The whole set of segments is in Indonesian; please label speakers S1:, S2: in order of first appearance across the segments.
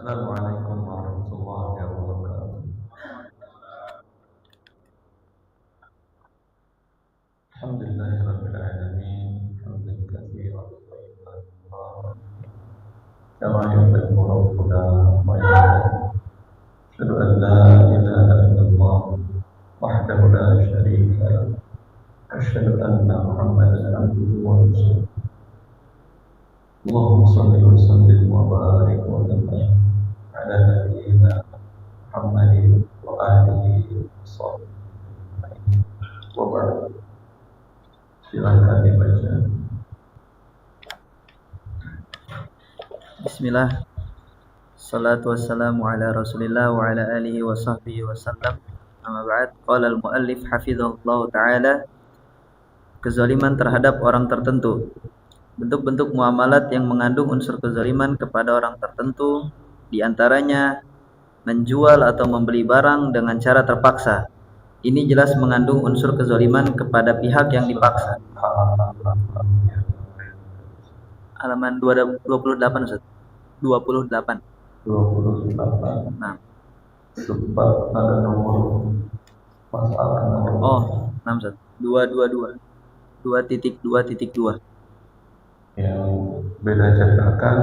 S1: Assalamualaikum warahmatullahi wabarakatuh. Alhamdulillahirabbil alamin. Hamdan katsiran thayyiban mubarakan kama yuhibbu rabbuna wa yarda. Asyhadu an la ilaha illallah wahdahu la syarika lah. Asyhadu anna Muhammadan abduhu wa rasuluh. Allahumma shalli wa sallim wa barik wa sallim ala nabiyyina Muhammadin wa alihi wa sahbihi wa barik. Silakan dibaca.
S2: Bismillah. Salatu wassalamu ala Rasulillah wa ala alihi wa sahbihi wa sallam. Amma ba'd. Qala al-muallif hafizahullah ta'ala, kezaliman terhadap orang tertentu. Bentuk-bentuk muamalat yang mengandung unsur kezaliman kepada orang tertentu, di antaranya menjual atau membeli barang dengan cara terpaksa. Ini jelas mengandung unsur kezaliman kepada pihak yang dipaksa. Halaman 28 Ustaz. 28. Nah.
S1: Sempat ada nomor masalah nomor.
S2: Oh, 6 Ustaz. 222. 2.2.2.
S1: Yang beda cetakan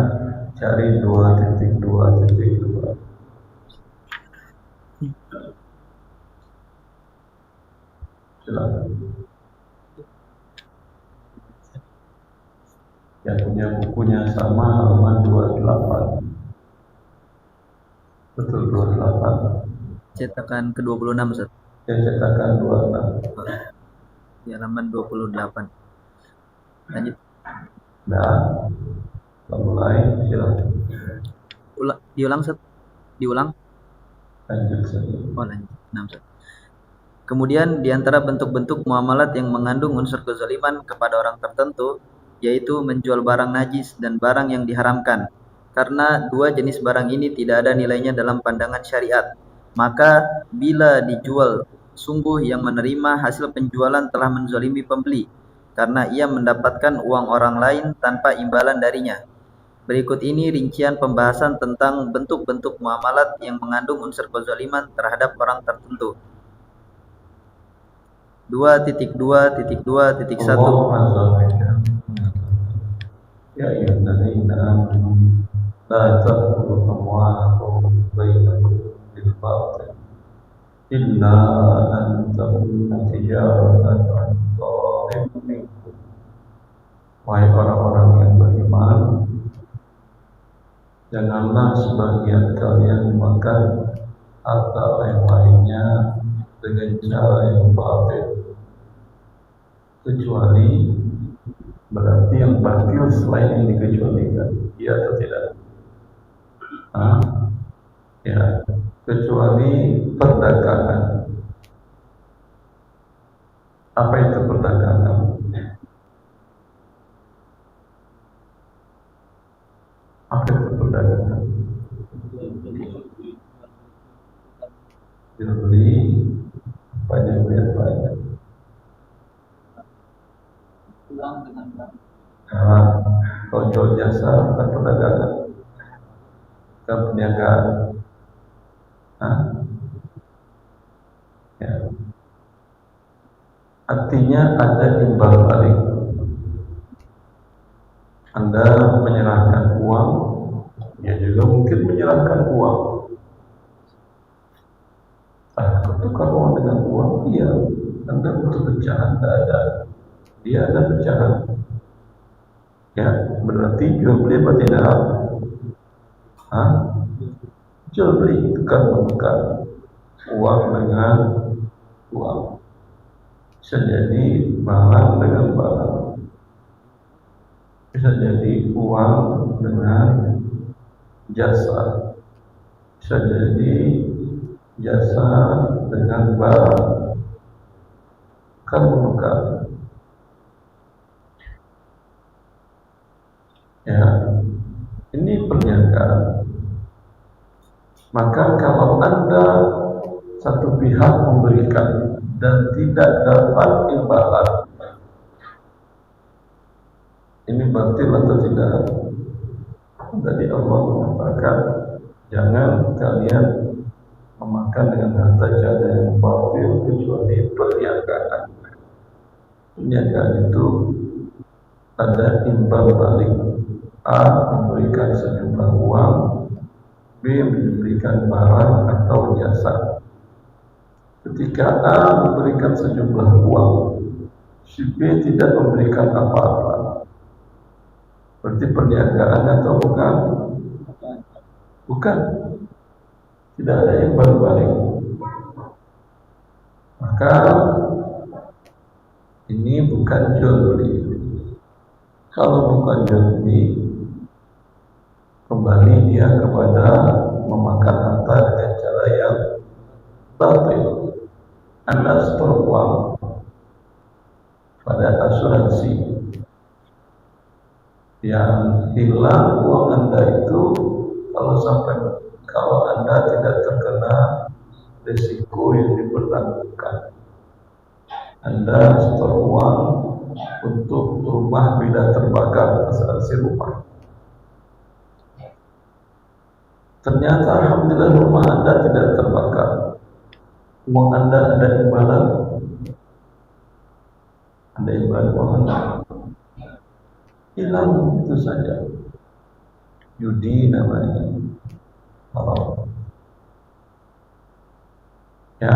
S1: cari 2.2.2. Silakan. Yang punya bukunya sama halaman 28. Betul 28.
S2: Cetakan ke-26 Ustaz.
S1: Ya, cetakan 26.
S2: Di halaman 28. Lanjut.
S1: Nah, mulai silakan.
S2: Diulang Ustaz. Diulang.
S1: Lanjut saja.
S2: Oh, lanjut. 6 Ustaz. Kemudian di antara bentuk-bentuk muamalat yang mengandung unsur kezaliman kepada orang tertentu, yaitu menjual barang najis dan barang yang diharamkan. Karena dua jenis barang ini tidak ada nilainya dalam pandangan syariat, maka bila dijual, sungguh yang menerima hasil penjualan telah menzalimi pembeli, karena ia mendapatkan uang orang lain tanpa imbalan darinya. Berikut ini rincian pembahasan tentang bentuk-bentuk muamalat yang mengandung unsur kezaliman terhadap orang tertentu. 2.2.2.1.
S1: Ya ayyuhalladzina amanu la ta'kulu amwalakum bainakum bil batil illa an takuna tijaratan an tariqin minkum. Wahai orang-orang yang beriman, janganlah sebagian kalian makan harta yang lainnya dengan cara yang batil, kecuali berarti yang batil selain yang dikecualikan, iya atau tidak? Ya, kecuali perdagangan. Apa itu perdagangan? Apa itu perdagangan? Jual beli banyak. Kalau jual jasa bukan perdagangan, bukan perniagaan. Ya. Artinya ada imbal balik. Anda menyerahkan uang, dia juga mungkin menyerahkan uang. Tukar uang dengan uang, iya. Anda butuh pecahan, tidak ada. Dia ada pecahan. Ya, berarti jual beli apa tidak? Jual beli tukar menukar uang dengan uang. Bisa jadi barang dengan barang. Bisa jadi uang dengan jasa. Bisa jadi jasa dengan barang. Kan menukar. Ya, ini perniagaan. Maka kalau Anda satu pihak memberikan dan tidak dapat imbalan, ini batil atau tidak? Tadi Allah mengatakan Jangan kalian memakan dengan harta janda yang batil kecuali perniagaan. Perniagaan itu ada imbal balik. A memberikan sejumlah uang, B memberikan barang atau jasa. Ketika A memberikan sejumlah uang, si B tidak memberikan apa-apa, berarti perniagaan atau bukan? Bukan. Tidak ada imbal balik. Maka ini bukan jual beli. Kalau bukan jual beli, kembali dia kepada memakan harta dengan cara yang batil. Anda setor uang pada asuransi, yang hilang uang Anda itu kalau Anda tidak terkena risiko yang dipertanggungjawabkan. Anda setor uang untuk rumah bila terbakar, asuransi rumah. Ternyata alhamdulillah rumah Anda tidak terbakar. Uang Anda ada imbalan. Ada imbalan uang Anda. Hilang itu saja. Judi namanya. Kalau ya,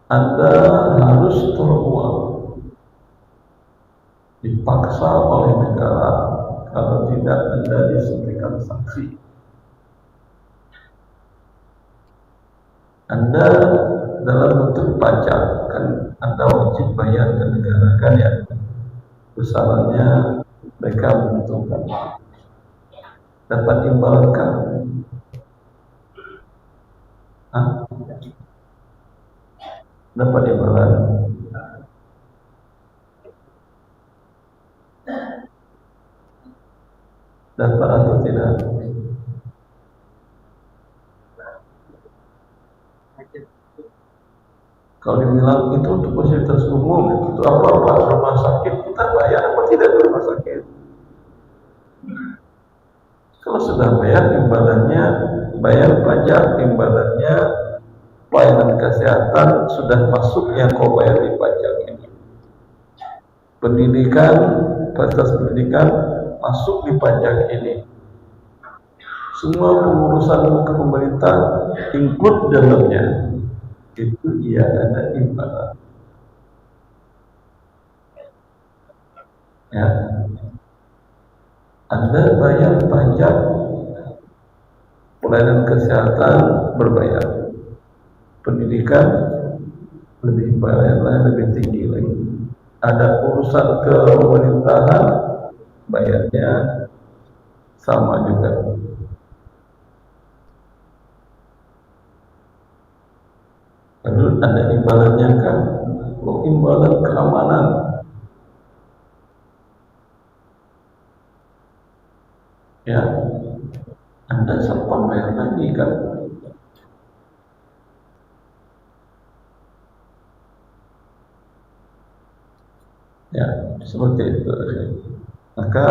S1: Anda harus setor uang. Dipaksa oleh negara. Kalau tidak, Anda disampaikan sanksi. Anda dalam bentuk pajak, kan Anda wajib bayar ke negara, kan ya? Besarannya mereka menentukan. Dapat imbalan kan? Dapat imbalan. Dapat atau tidak? Kalau dibilang itu untuk fasilitas umum, itu apa-apa, rumah sakit, kita bayar apa tidak ke rumah sakit? Kalau sudah bayar imbalannya, bayar pajak imbalannya, pelayanan kesehatan sudah masuk yang kau bayar di pajak ini. Pendidikan, fasilitas pendidikan masuk di pajak ini. Semua pengurusan ke pemerintah include dalamnya. Itu ia ada imbalan. Ya, Anda bayar pajak, pelayanan kesehatan berbayar, pendidikan lebih bayar, lebih tinggi lagi. Ada urusan ke pemerintahan, bayarnya sama juga. Lalu ada imbalannya kan? Oh, imbalan keamanan. Ya, Anda satpam bayar lagi kan? Ya, seperti itu. Maka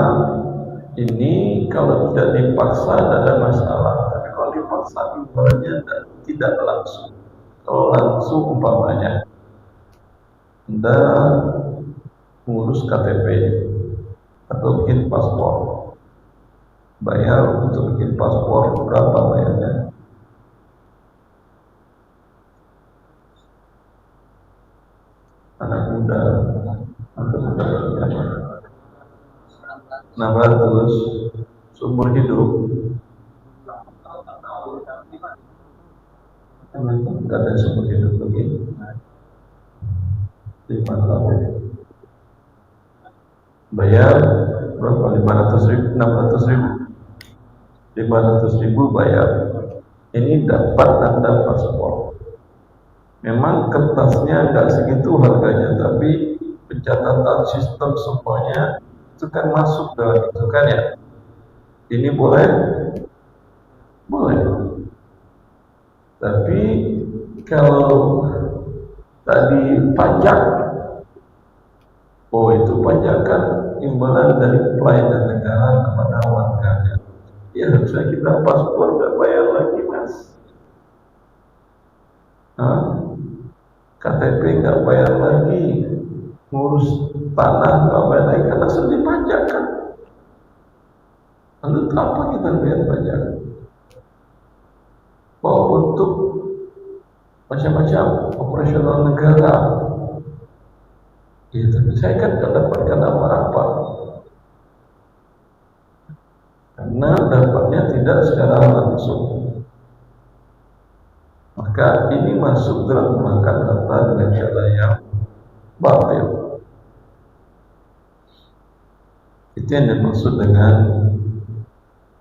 S1: ini kalau tidak dipaksa tidak ada masalah. Tapi kalau dipaksa imbalannya tidak langsung. Kalau langsung umpamanya Anda mengurus KTP atau bikin paspor, bayar untuk bikin paspor berapa bayarnya? Anak muda, atau muda 600 seumur hidup. Enggak ada seumur hidup lagi. 5 tahun. Bayar berapa? 500.000, 600.000. 500.000 bayar. Ini dapat Anda paspor. Memang kertasnya enggak segitu harganya, tapi pencatatan sistem semuanya itu kan masuk dalam itu kan ya. Ini boleh? Boleh. Tapi kalau tadi pajak, oh itu pajak kan imbalan dari pelayanan negara kepada warganya. Ya harusnya kita paspor ngurus tanah nggak bayar lagi karena sudah dipajakkan. Lalu apa kita bayar pajak? Bahwa untuk macam-macam operasional negara, ya tapi saya kan tidak dapatkan apa-apa karena dapatnya tidak secara langsung. Maka ini masuk dalam makan harta dengan cara yang batil. Itu yang dimaksud dengan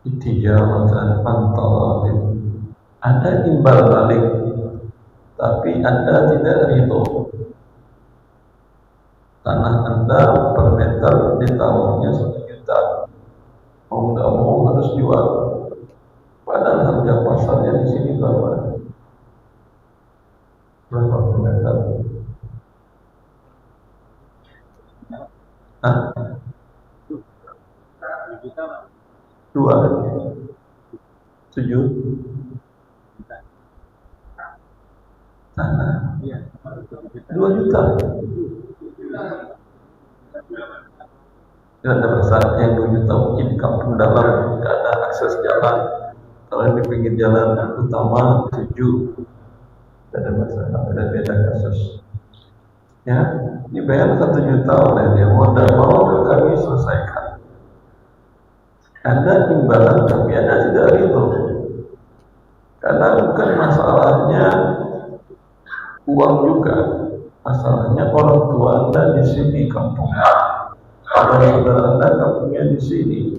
S1: tijaratan antaradim. Ada imbal balik, tapi Anda tidak ridho. Tanah Anda per meter ditawarnya 1 juta, mau nggak mau harus jual. Padahal harga pasarnya di sini berapa? Berapa per meter? Hah? 2, 7 tanah 2 juta. Tidak ada masalah yang 2 juta mungkin di kampung dalam tidak ada akses jalan. Kalau di pinggir jalan utama 7, tidak ada masalah, beda kasus. Ya, dibayar 1 juta oleh dia, mau tidak mau kami selesaikan. Ada imbalan tapi Anda tidak ridho. Karena bukan masalahnya uang juga, masalahnya orang tua Anda di sini kampungnya, saudara Anda kampungnya di sini.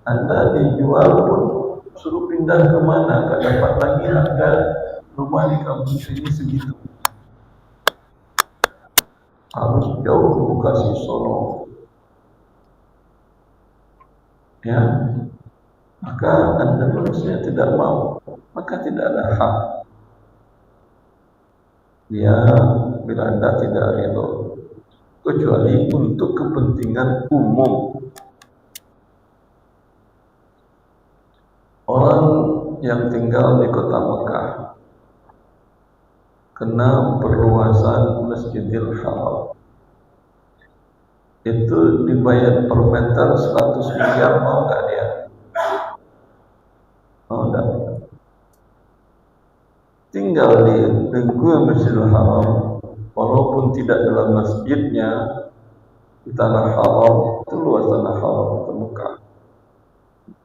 S1: Anda dijual pun suruh pindah kemana, gak dapat lagi harga rumah di kampung sini segitu. Harus jauh ke Bekasi, Solo. Ya, maka Anda manusia tidak mau, maka tidak ada hak. Ya, bila Anda tidak ridho, kecuali untuk kepentingan umum. Orang yang tinggal di kota Mekah kena perluasan Masjidil Haram, itu dibayar per meter 100 miliar, mau nggak dia? Mau nggak? Tinggal di lingkungan Masjidil Haram, walaupun tidak dalam masjidnya, di tanah haram, itu luas tanah haram kota Mekah,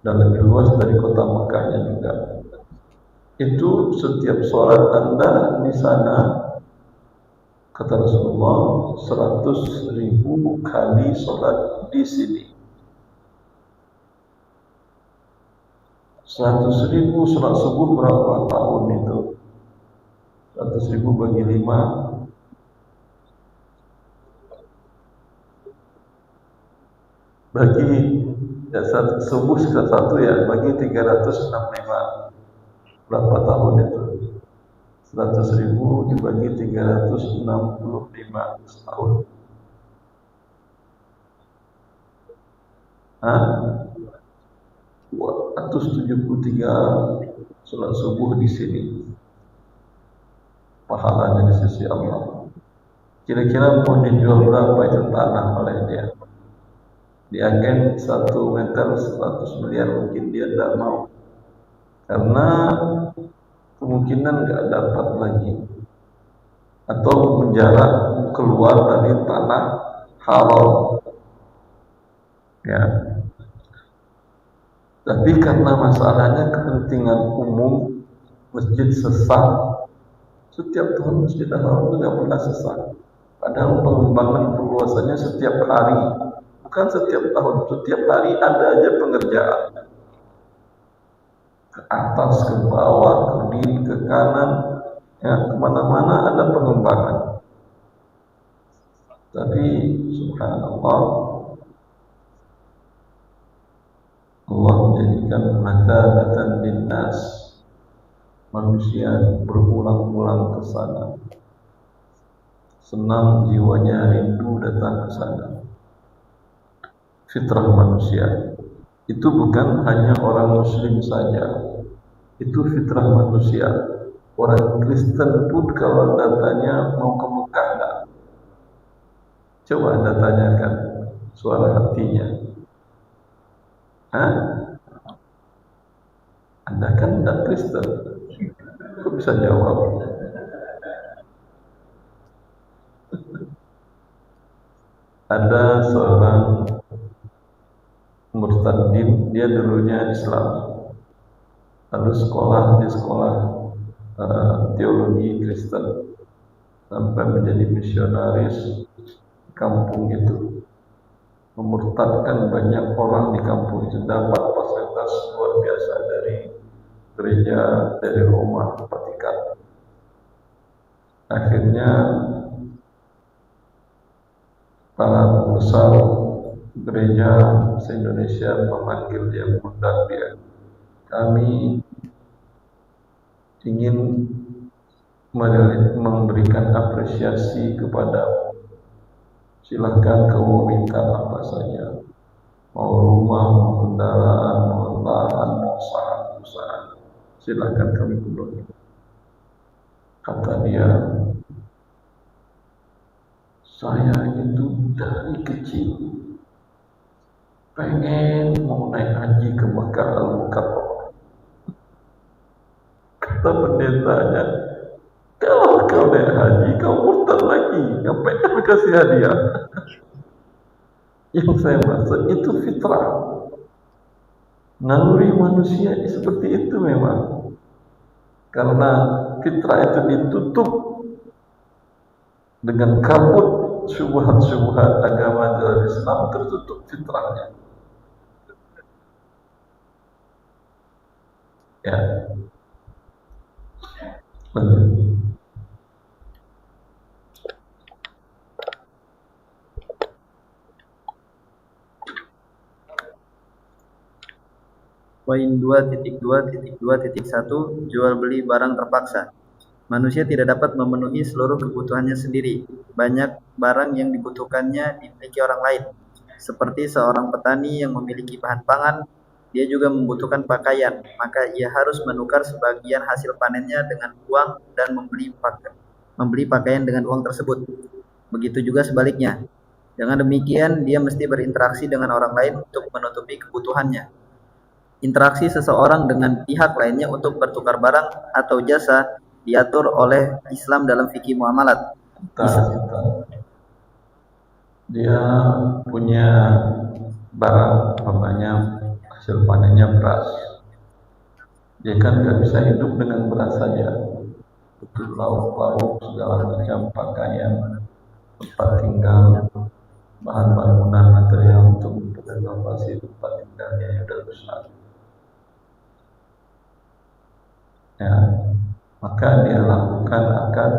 S1: dan lebih luas dari kota Mekahnya juga. Itu setiap sholat Anda di sana, kata Rasulullah, 100.000 kali sholat di sini. 100.000 sholat subuh berapa tahun itu? 100.000 bagi 5, bagi ya, subuh satu ya, bagi 365. Berapa tahun itu? 100.000 dibagi 365 setahun. Hah? 273 sholat subuh di sini. Pahalanya di sisi Allah. Kira-kira mau dijual berapa itu tanah oleh dia? Di agen 1 meter 100 miliar, mungkin dia tidak mau, karena kemungkinan nggak dapat lagi, atau menjarak keluar dari tanah halal. Ya. Tapi karena masalahnya kepentingan umum, masjid sesak. Setiap tahun Masjid Haram itu nggak pernah sesak. Padahal pengembangan perluasannya setiap hari, bukan setiap tahun, setiap hari ada aja pengerjaan. Ke atas, ke bawah, ke kiri, ke kanan, ya, kemana-mana ada pengembangan. Tapi subhanallah, Allah menjadikan mathabatan linnas, manusia berulang-ulang ke sana. Senang jiwanya, rindu datang ke sana. Fitrah manusia. Itu bukan hanya orang muslim saja. Itu fitrah manusia. Orang Kristen pun kalau datanya mau ke Mekah enggak. Coba Anda tanyakan suara hatinya. Hah? Anda kan tidak Kristen, kok bisa jawab? Ada seorang murtadin, dia dulunya Islam, lalu di sekolah teologi Kristen sampai menjadi misionaris kampung itu, memurtadkan banyak orang di kampung itu, dapat fasilitas luar biasa dari gereja, dari Roma, Vatikan. Akhirnya para pembesar gereja se-Indonesia memanggil dia, mengundang dia. Kami ingin memberikan apresiasi kepada, silahkan kamu minta apa saja, mau rumah, mau kendaraan, mau lahan, mau saham perusahaan, silahkan kami penuhi. Kata dia, saya itu dari kecil pengen mau naik haji ke Mekah Al-Mukarramah. Kata pendetanya, kalau kau naik haji, kau murtad lagi, ngapain kau kasih hadiah? Yang saya maksud itu fitrah, naluri manusia seperti itu memang. Karena fitrah itu ditutup dengan kabut syubhat-syubhat agama dalam Islam, tertutup fitrahnya. Ya, lanjut.
S2: Poin 2.2.2.1 Jual beli barang terpaksa. Manusia tidak dapat memenuhi seluruh kebutuhannya sendiri. Banyak barang yang dibutuhkannya dimiliki orang lain. Seperti seorang petani yang memiliki bahan pangan, dia juga membutuhkan pakaian, maka ia harus menukar sebagian hasil panennya dengan uang dan membeli pakaian dengan uang tersebut. Begitu juga sebaliknya. Dengan demikian, dia mesti berinteraksi dengan orang lain untuk menutupi kebutuhannya. Interaksi seseorang dengan pihak lainnya untuk bertukar barang atau jasa diatur oleh Islam dalam fikih muamalat.
S1: Dia punya barang, umpamanya hasil panennya beras. Dia kan nggak bisa hidup dengan beras saja. Butuh lauk-lauk, segala macam pakaian, tempat tinggal, bahan bangunan, material untuk renovasi tempat tinggalnya yang sudah besar. Ya, maka dia lakukan akad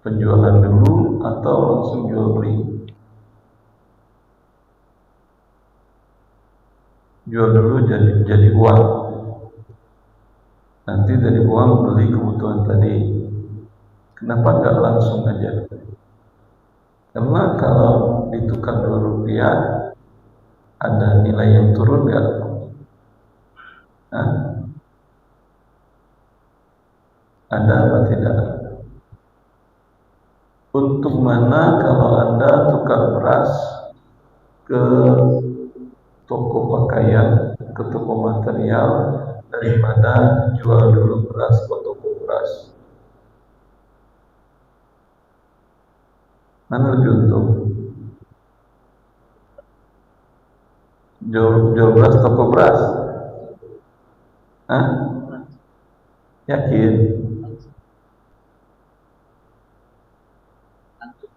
S1: penjualan dulu atau langsung jual beli. Jual dulu jadi uang, nanti dari uang beli kebutuhan tadi. Kenapa nggak langsung aja? Karena kalau ditukar Rp2 ada nilai yang turun nggak? Nah, ada apa tidak? Untuk mana kalau Anda tukar beras ke toko pakaian, ke toko material, daripada jual dulu beras ke toko beras? Mana lebih untung? Jual beras toko beras? Hah? Yakin?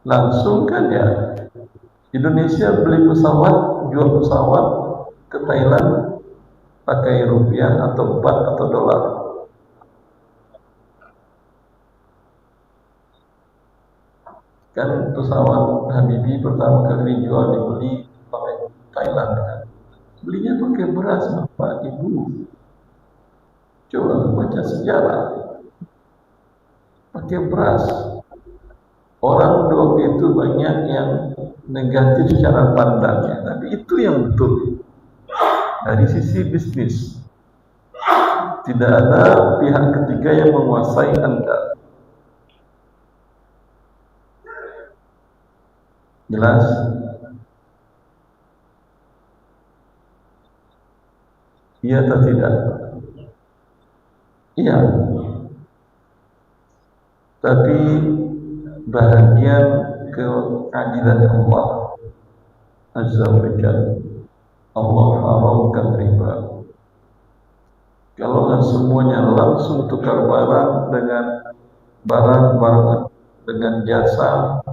S1: Langsung kan ya? Indonesia beli pesawat, jual pesawat ke Thailand pakai rupiah atau baht atau dolar. Kan pesawat Habibie pertama kali dijual dibeli pakai Thailand kan. Belinya pakai beras Bapak Ibu. Coba baca sejarah. Pakai beras. Orang waktu itu banyak yang negatif secara pandangnya, tapi itu yang betul. Dari sisi bisnis, tidak ada pihak ketiga yang menguasai Anda. Jelas? Iya atau tidak? Iya. Tapi bahagian keadilan Allah Azza wa Jalla, Allah haramkan riba. Kalau semuanya langsung tukar barang dengan barang dengan jasa,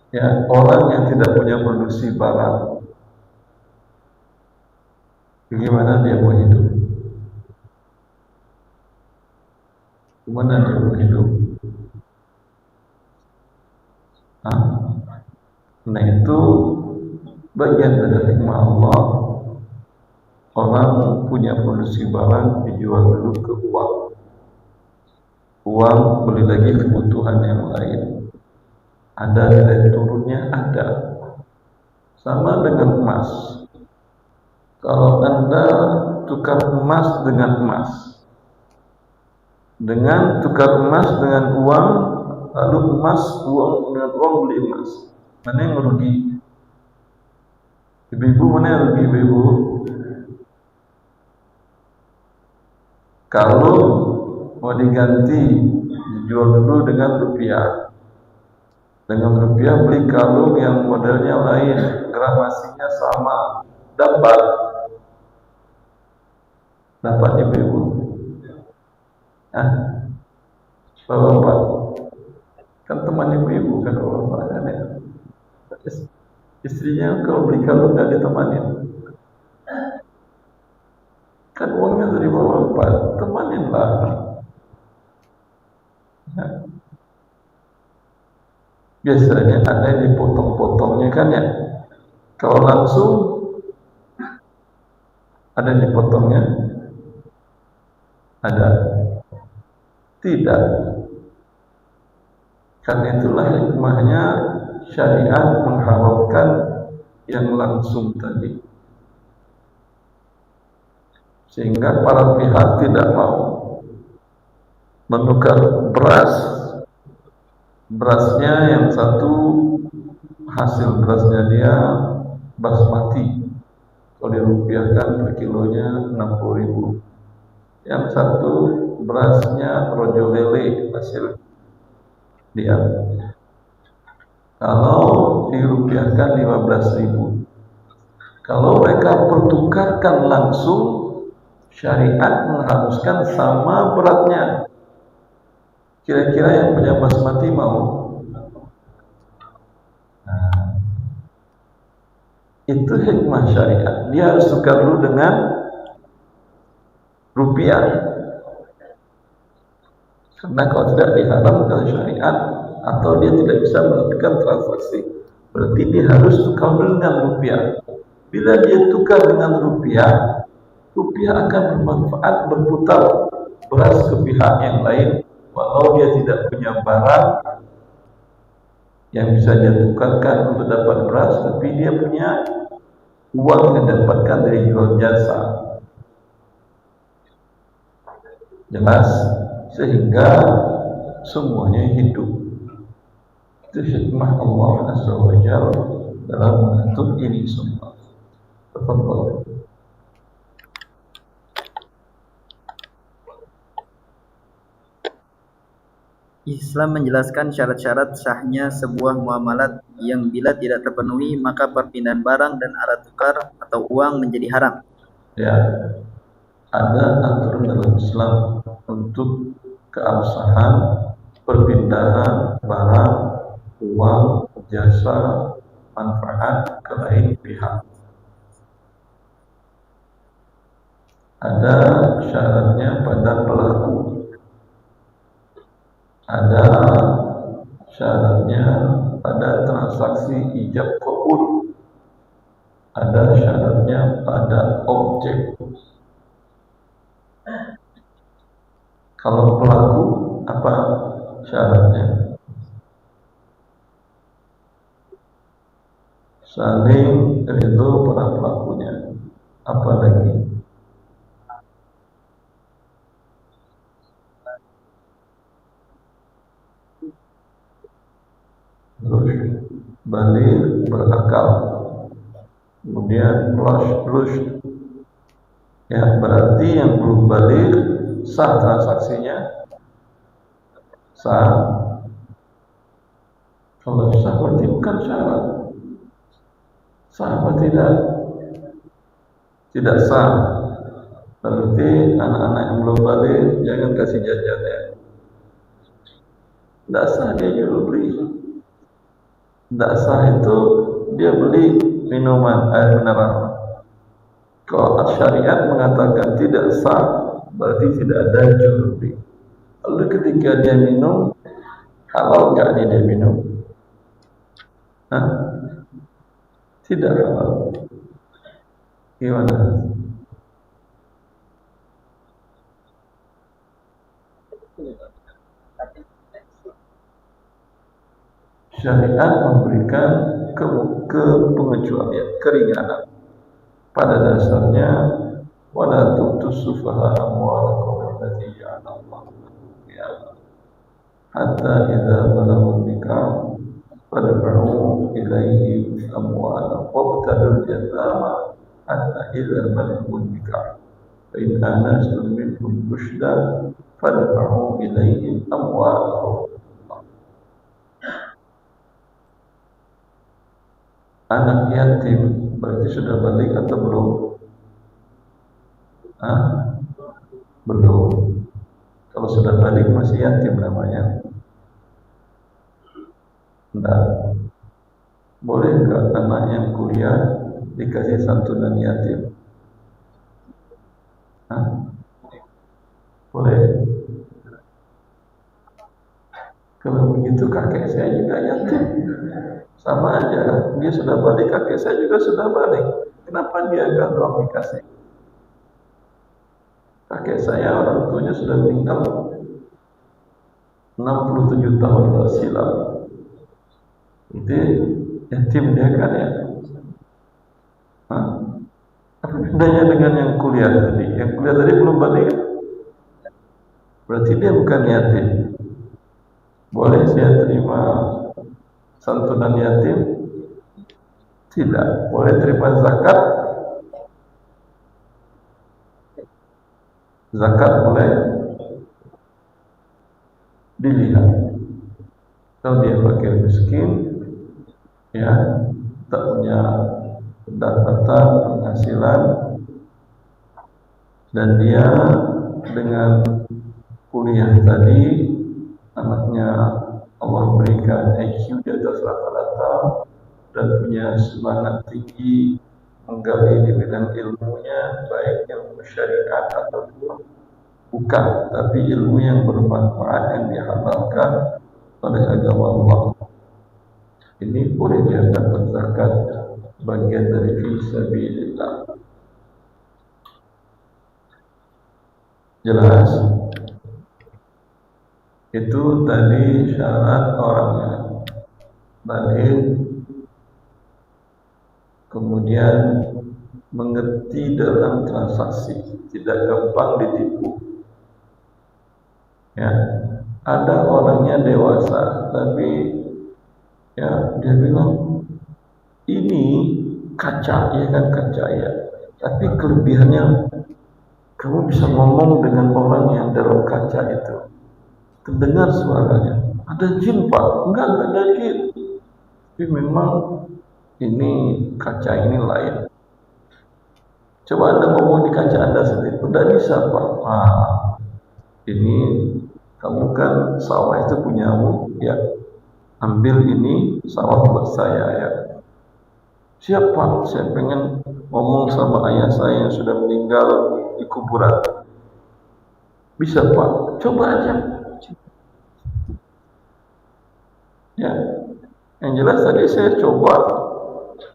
S1: ya orang yang tidak punya produksi barang, bagaimana dia mau hidup? Gimana dia mau hidup? Nah itu bagian dari hikmah Allah. Orang punya produksi barang dijual dulu ke uang. Uang beli lagi kebutuhan yang lain. Ada nilai turunnya, ada. Sama dengan emas. Kalau Anda tukar emas dengan emas, dengan tukar emas dengan uang, lalu emas uang dengan uang beli emas, mana yang merugi? Ibu-ibu, mana yang rugi ibu-ibu? Kalau mau diganti, dijual dulu dengan rupiah. Dengan rupiah beli kalung yang modelnya lain, gramasinya sama, dapat ibu-ibu. Bapak, kan teman ibu-ibu kan bapak kan ya. Istrinya kalau beli kalung nggak ditemanin, kan uangnya dari bapak, temanin lah. Biasanya ada yang dipotong-potongnya kan ya. Kalau langsung ada yang dipotongnya, ada tidak. Karena itulah hikmahnya syariat mengharamkan yang langsung tadi, sehingga para pihak tidak mau menukar berasnya yang satu hasil berasnya dia basmati, kalau dirupiahkan per kilonya 60.000. Yang satu berasnya rojo lele hasil dia, kalau dirupiahkan 15.000. Kalau mereka pertukarkan langsung, syariat mengharuskan sama beratnya. Kira-kira yang punya basmati mau? Itu hikmah syariat. Dia harus tukar dulu dengan rupiah. Karena kalau tidak diharamkan syariat, atau dia tidak bisa melakukan transaksi, berarti dia harus tukar dengan rupiah. Bila dia tukar dengan rupiah, rupiah akan bermanfaat, berputar beras ke pihak yang lain. Walau dia tidak punya barang yang bisa dia tukarkan untuk dapat beras, tapi dia punya uang yang dapatkan dari jual jasa. Jelas? Sehingga semuanya hidup. Itu hikmah Allah Azza wa Jalla dalam mengatur ini semua. Tafadhal.
S2: Islam menjelaskan syarat-syarat sahnya sebuah muamalat yang bila tidak terpenuhi maka perpindahan barang dan alat tukar atau uang menjadi haram.
S1: Ya, ada aturan dalam Islam untuk keabsahan perpindahan barang, uang, jasa, manfaat ke lain pihak. Ada syaratnya pada pelaku, ada syaratnya pada transaksi ijab qabul, ada syaratnya pada objek. Kalau pelaku, apa syaratnya? Saling ridho para pelakunya. Apa lagi? Terus balik kemudian rush, ya berarti yang belum balik sah transaksinya, sah. Kalau sah berarti bukan syarat. Sah apa tidak? Tidak sah. Berarti anak-anak yang belum balik jangan kasih jajan ya. Tidak sah dia jual beli. Tidak sah itu dia beli minuman air mineral. Kalau syariat mengatakan tidak sah, berarti tidak ada jual beli. Lalu ketika dia minum, halal nggak dia minum? Hah? Tidak halal. Gimana? Syariat memberikan pengecualian, keringanan. Pada dasarnya, wala tu'tus sufaha amwalakum allati ja'alallahu qiyama hatta idza balagu nikah fadfa'u ilaihim amwalahum wabtadul yatama hatta idza balagu nikah fa in anastum minhum rushdan fadfa'u ilaihim amwalahum. Anak yatim berarti sudah balik atau belum? Belum. Kalau sudah balik masih yatim namanya. Enggak. Boleh enggak anak yang kuliah dikasih santunan yatim? Boleh. Kalau begitu kakek saya juga yatim. Sama aja, dia sudah balik, kakek saya juga sudah balik. Kenapa dia agak doang dikasih? Kakek saya orang tuanya sudah meninggal 67 tahun silam. Itu yatim dia kan ya. Apa bedanya dengan yang kuliah tadi? Yang kuliah tadi belum balik, berarti dia bukan yatim. Boleh saya terima santunan yatim? Tidak. Boleh terima zakat? Zakat boleh dilihat. Kalau dia fakir miskin, ya tak punya pendapatan, penghasilan, dan dia dengan kuliah tadi anaknya Allah berikan IQ di atas rata-rata dan punya semangat tinggi menggali di bidang ilmunya, baik ilmu syariat ataupun bukan, tapi ilmu yang bermanfaat yang dihalalkan oleh agama Allah. Ini boleh dia dapat zakat, bagian dari fisabilillah. Jelas? Itu tadi syarat orangnya balik, kemudian mengerti dalam transaksi, tidak gampang ditipu. Ya, ada orangnya dewasa, tapi ya dia bilang ini kaca, ya kan kaca ya. Tapi kelebihannya kamu bisa ngomong dengan orang yang dalam kaca itu. Terdengar suaranya. Ada jin pak? Enggak ada jin. Tapi memang ini kaca ini lain. Coba Anda ngomong di kaca Anda sendiri. Tidak bisa pak. Ini kamu kan sawah itu punyamu, ya. Ambil ini sawah buat saya ya. Siap pak, saya pengen ngomong sama ayah saya yang sudah meninggal di kuburan. Bisa pak, coba aja. Ya, yang jelas tadi saya coba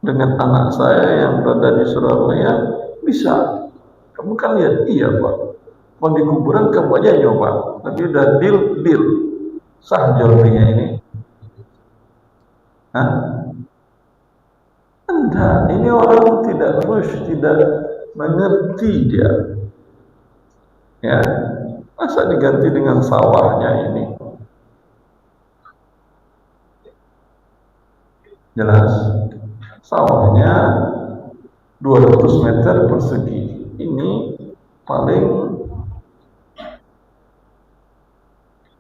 S1: dengan anak saya yang berada di Surabaya, bisa. Kamu kan lihat, iya pak. Mau di kuburan kamu aja nyoba, tapi udah deal, sah jualnya ini. Enggak, ini orang tidak rush, tidak mengerti dia. Ya, masa diganti dengan sawahnya ini? Jelas, sawahnya 200 meter persegi. Ini paling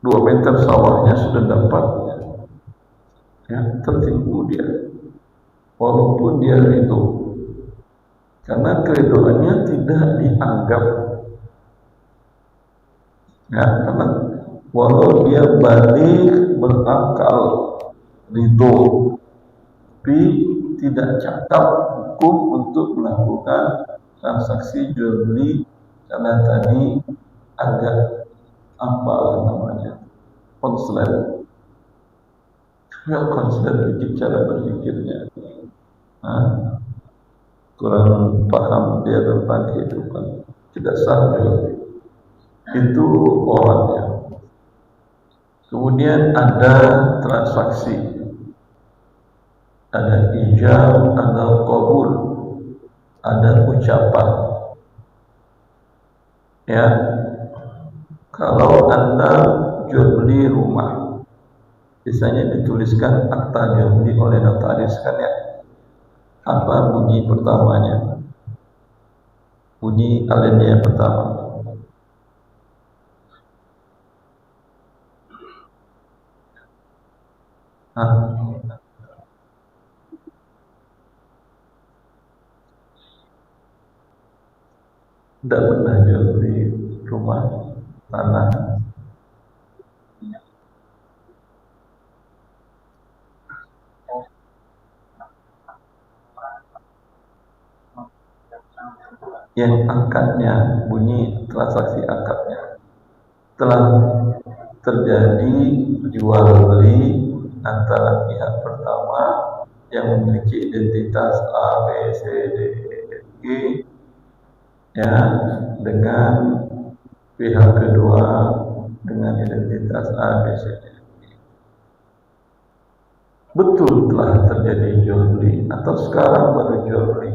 S1: 2 meter sawahnya sudah dapat, ya, tertipu dia. Walaupun dia ridho, karena keridoannya tidak dianggap, ya, karena walau dia balik berakal ridho, tapi tidak cakap hukum untuk melakukan transaksi jual beli, karena tadi agak apa namanya, konslet bikin cara berpikirnya, kurang paham dia tentang kehidupan, tidak sah jual. Itu orangnya. Kemudian ada transaksi, ada ijab, ada qabul, ada ucapan. Ya, kalau Anda jual beli rumah, biasanya dituliskan akta jual beli oleh notaris, kan ya. Apa bunyi pertamanya? Bunyi alinea pertama. Tidak pernah jual beli rumah, tanah. Yang akadnya, bunyi transaksi akadnya, telah terjadi jual beli antara pihak pertama yang memiliki identitas A, B, C, D, E, F, G, ya, dengan pihak kedua dengan identitas A, B, C, D, E. Betul telah terjadi jual beli atau sekarang baru jual beli?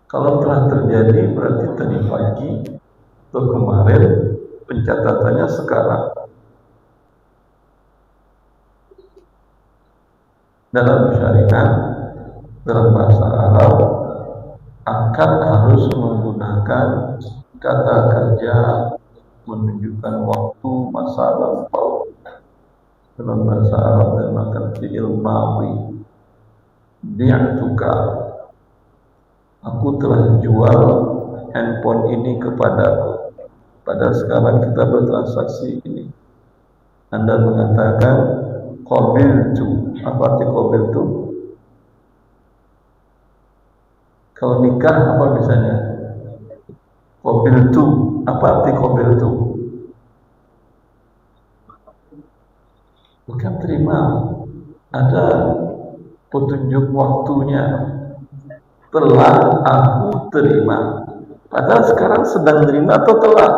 S1: Kalau telah terjadi berarti tadi pagi atau kemarin, pencatatannya sekarang. Dalam syariat, dalam bahasa Arab, akad harus menggunakan kata kerja menunjukkan waktu, masa lampau. Dalam bahasa Arab dinamakan fi'il madhi. Bi'tuka, aku telah jual handphone ini kepadaku. Pada sekarang kita bertransaksi ini. Anda mengatakan qabiltu. Apa arti qabiltu? Kalau nikah apa misalnya? Qabiltu. Apa arti qabiltu? Bukan terima. Ada petunjuk waktunya. Telah aku terima. Padahal sekarang sedang terima atau telah?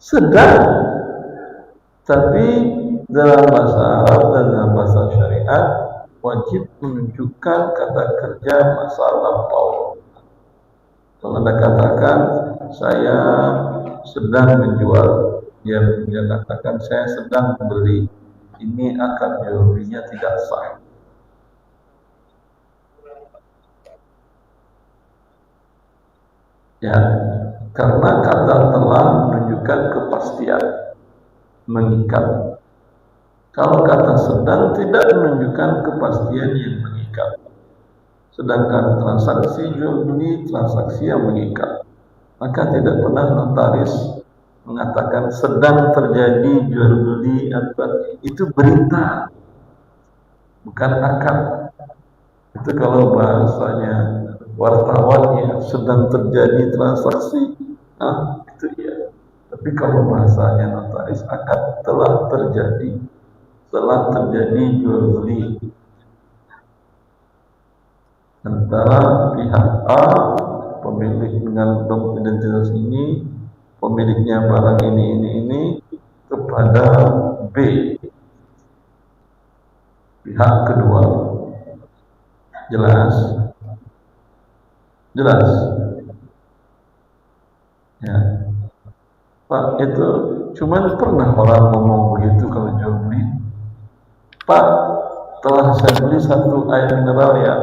S1: Sedang. Tapi dalam bahasa Arab dan dalam bahasa syariat wajib menunjukkan kata kerja masa lampau. Kalau Anda katakan saya sedang menjual, dia katakan saya sedang membeli, ini akan jual belinya tidak sah. Ya, karena kata telah menunjukkan kepastian, mengikat. Kalau kata sedang tidak menunjukkan kepastian yang mengikat. Sedangkan transaksi jual beli transaksi yang mengikat. Maka tidak pernah notaris mengatakan sedang terjadi jual beli, itu berita, bukan akad. Itu kalau bahasanya wartawan, ya, sedang terjadi transaksi, itu ya. Tapi kalau bahasanya notaris, akad telah terjadi jual beli antara pihak A, pemilik dengan identitas ini, pemiliknya barang ini kepada B, pihak kedua. Jelas? Ya. Pak, itu cuman pernah orang ngomong begitu kalau jual beli. Pak, telah saya beli satu air mineral ya.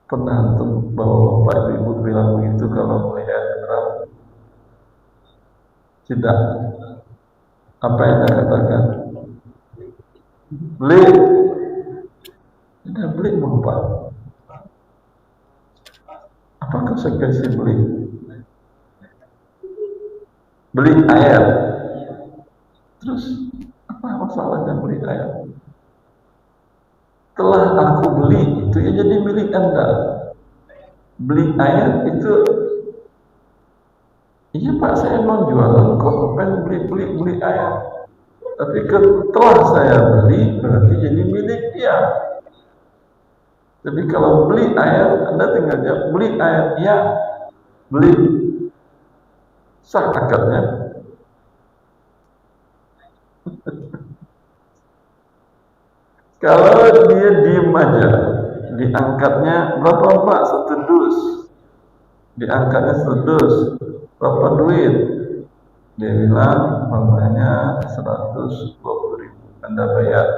S1: Pernah untuk bawa bapak ibu bilang begitu kalau beli air mineral? Tidak. Apa yang Anda katakan? Beli. Tidak beli bapak. Apa konsekuensi beli? Beli air. Terus apa masalahnya beli air? Telah aku beli itu ya jadi milik Anda. Beli air itu, iya Pak, saya mau jualan kok, pengen beli air. Tapi setelah saya beli berarti jadi milik dia. Tapi kalau beli air, Anda tinggal jawab beli air, ya beli, sah akadnya. Kalau dia diem aja, diangkatnya berapa Pak? 1 dus. Diangkatnya 1 dus, berapa duit? Dia bilang umpamanya 120.000, Anda bayar.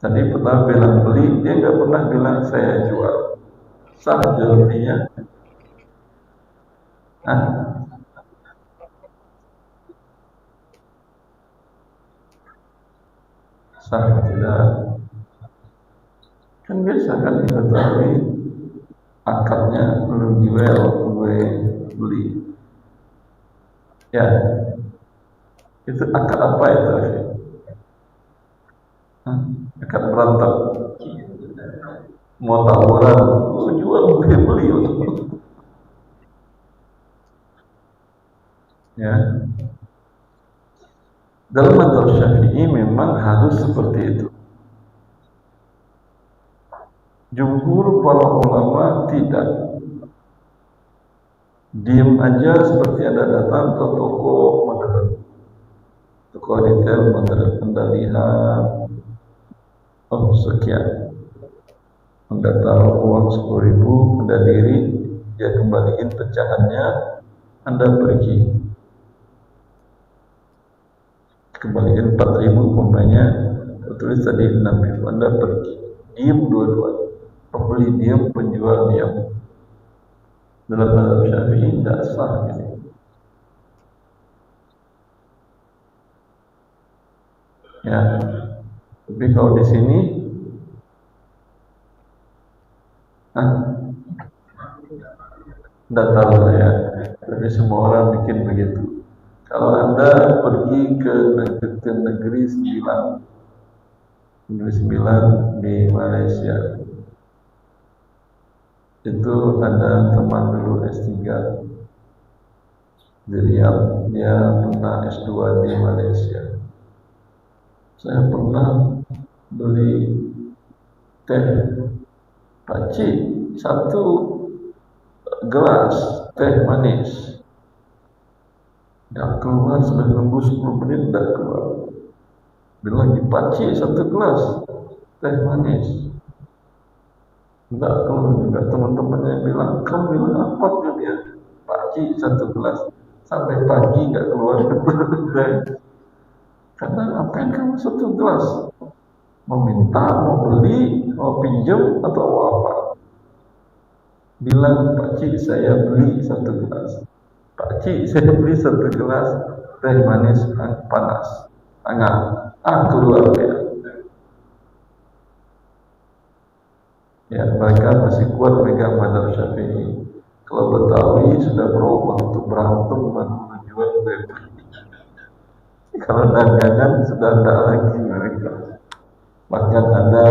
S1: Tadi pertama bilang beli, dia nggak pernah bilang saya jual. Sah jual belinya? Sah tidak? Kan biasa kan diketahui akadnya lu jual, gue beli. Ya, itu akad apa itu? Akad berantem, mau tawuran, lu jual, gue beli. Ya, dalam mazhab Syafi'i memang harus seperti itu. Jumhur para ulama tidak. Diam aja seperti ada datang ke toko modern, toko retail modern, Anda lihat, oh sekian, Anda taruh uang 10.000, Anda diri, dia kembaliin pecahannya, Anda pergi, kembaliin 4.000 umpamanya, tulis tadi 6.000, Anda pergi, diam dua-duanya, pembeli diam, penjual diam. Dalam mazhab Syafi'i tidak sah ini. Ya, tapi kalau di sini, tidak tahu saya, tapi semua orang bikin begitu. Kalau Anda pergi ke negeri 9 di Malaysia, itu ada teman dulu S3 di Riyadh, dia pernah S2 di Malaysia. Saya pernah beli teh paci 1 gelas teh manis, tidak keluar, sudah nunggu 10 menit tidak keluar. Bilang paci 1 gelas teh manis, tidak keluar juga. Teman-temannya bilang, kamu bilang apa ke dia? Paci 1 gelas, sampai pagi nggak keluar. Karena ngapain kamu 1 gelas? Mau minta, mau beli, mau pinjam atau apa? Bilang, pakcik saya beli 1 gelas. Pakcik saya beli 1 gelas teh manis panas, hangat. Keluar ya. Ya, mereka masih kuat pegang mazhab Syafi'i. Kalau Betawi sudah berubah untuk berantem menjual bebek. Kalau dagangan sudah tidak lagi mereka. Bahkan ada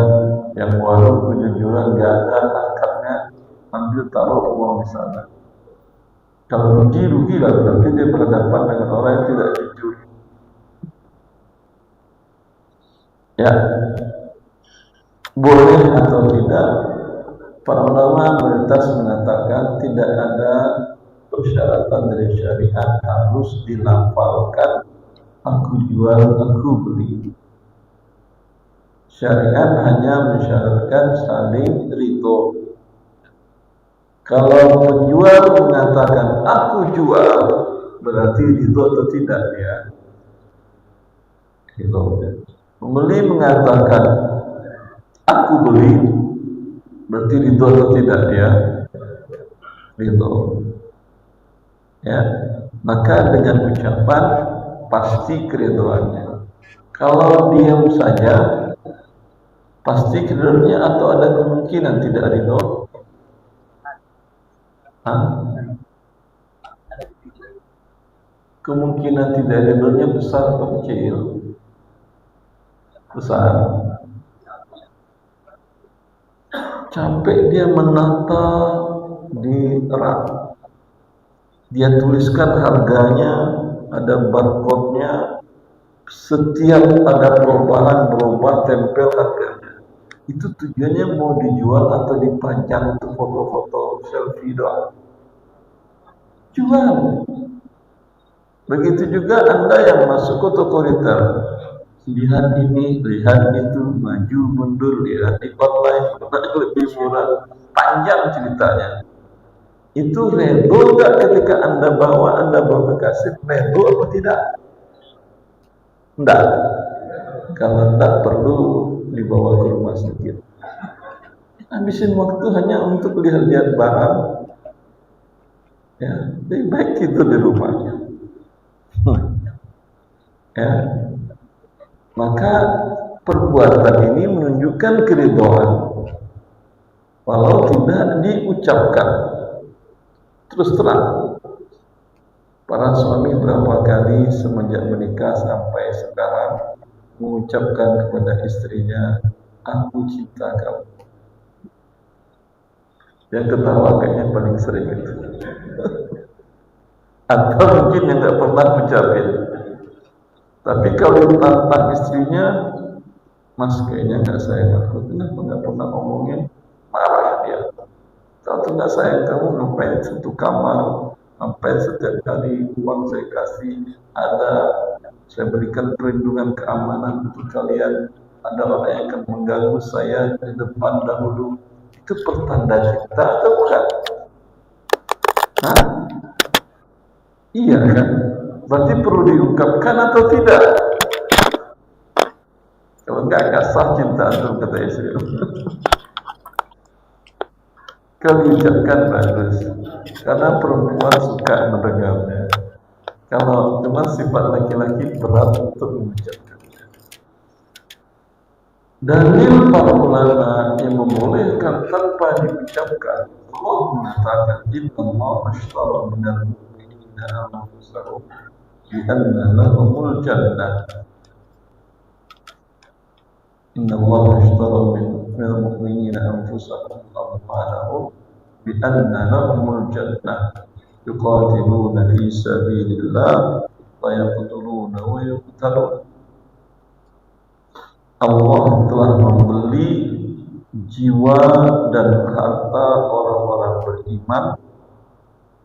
S1: yang warung kejujuran nggak ada akadnya, ambil taruh uang di sana. Kalau rugi lah, berarti dia berhadapan dengan orang yang tidak jujur. Ya, boleh atau tidak? Para ulama mayoritas mengatakan tidak ada persyaratan dari syariat harus dilafalkan aku jual, aku beli. Syariat hanya mensyaratkan saling ridho. Kalau penjual mengatakan aku jual, berarti ridho atau tidak dia? Ridho. Pembeli mengatakan aku beli, berarti ridho atau tidak dia? Ridho. Ya, maka dengan ucapan pasti keridoannya. Kalau diam saja, pasti keridoannya atau ada kemungkinan tidak ridho? Kemungkinan tidak ridhonya besar atau kecil? Besar. Sampai dia menata di rak, dia tuliskan harganya, ada barcode-nya, setiap ada perubahan berubah tempel harganya. Itu tujuannya mau dijual atau dipajang untuk foto-foto selfie doang? Jual. Begitu juga Anda yang masuk ke toko retail, lihat ini, lihat itu, maju mundur, lihat di online, lebih murah, panjang ceritanya. Itu ridho enggak ketika Anda bawa ke kasir? Ridho atau tidak? Enggak. Kalau enggak perlu dibawa ke rumah sakit. Habisin waktu hanya untuk lihat-lihat barang. Ya, lebih baik itu di rumahnya. Ya. Maka perbuatan ini menunjukkan keridhaan, walau tidak diucapkan. Terus terang, para suami berapa kali semenjak menikah sampai sekarang mengucapkan kepada istrinya, aku cinta kamu. Yang ketawa kayaknya paling sering itu. Atau mungkin yang gak pernah ucapin. Tapi kalau tantang istrinya, mas kayaknya gak sayang aku, kenapa gak pernah ngomongin? Marah dia. Kalau tidak sayang kamu, ngapain satu kamar, ngapain setiap kali uang saya kasih, ada saya berikan perlindungan keamanan untuk kalian, ada orang yang akan mengganggu saya di depan dahulu. Itu pertanda cinta atau bukan? Hah? Iya kan? Berarti perlu diungkapkan atau tidak? Kalau enggak sah cinta antum, kata istri. Kalau diucapkan bagus, karena perempuan suka mendengarnya. Kalau cuma sifat laki-laki berat untuk mengucapkannya. Dalil para ulama yang membolehkan tanpa diucapkan, Allah mengatakan, Inna Allah ashtara minal mu'minina anfusahum bi anna lahumul jannah. Inna Allah ashtara minal mu'minina anfusahum wa amwalahum bi anna lahumul jannah yuqatiluna fi sabilillah wa yaqtuluna wa yuqtalun. Allah telah membeli jiwa dan harta orang-orang beriman.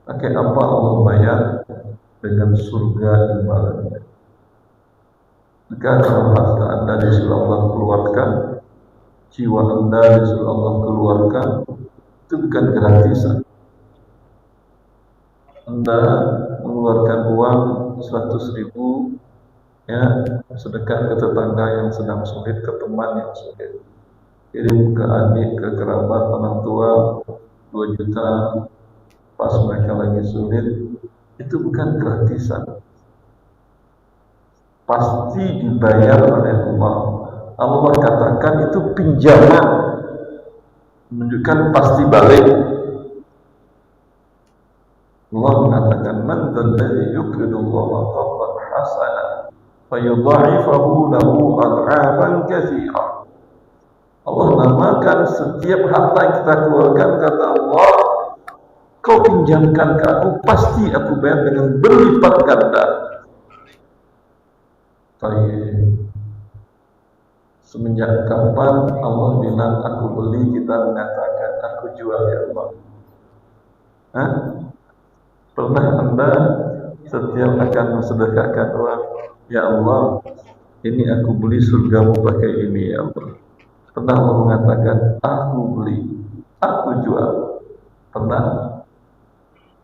S1: Pakai apa Allah bayar? Dengan surga imbalannya. Maka kalau harta Anda disuruh Allah keluarkan, jiwa Anda disuruh Allah keluarkan, itu bukan gratisan. Anda mengeluarkan uang 100.000, ya, sedekah ke tetangga yang sedang sulit, ke teman yang sulit, kirim ke adik, ke kerabat, orang tua 2 juta pas mereka lagi sulit. Itu bukan gratisan, pasti dibayar oleh Allah. Allah katakan itu pinjaman, menunjukkan pasti balik. Allah mengatakan, man dzalladzi yuqridu Allah qardan hasanan fayudha'ifahu lahu ad'afan katsira. Allah namakan setiap harta yang kita keluarkan, kata Allah, kau pinjamkan ke aku, pasti aku bayar dengan berlipat ganda. Semenjak kapan Allah bilang aku beli, kita mengatakan aku jual, ya Allah? Hah? Pernah Anda setiap akan mensedekahkan uang, ya Allah, ini aku beli surgamu pakai ini, ya Allah? Pernah Allah mengatakan aku beli, aku jual? Pernah?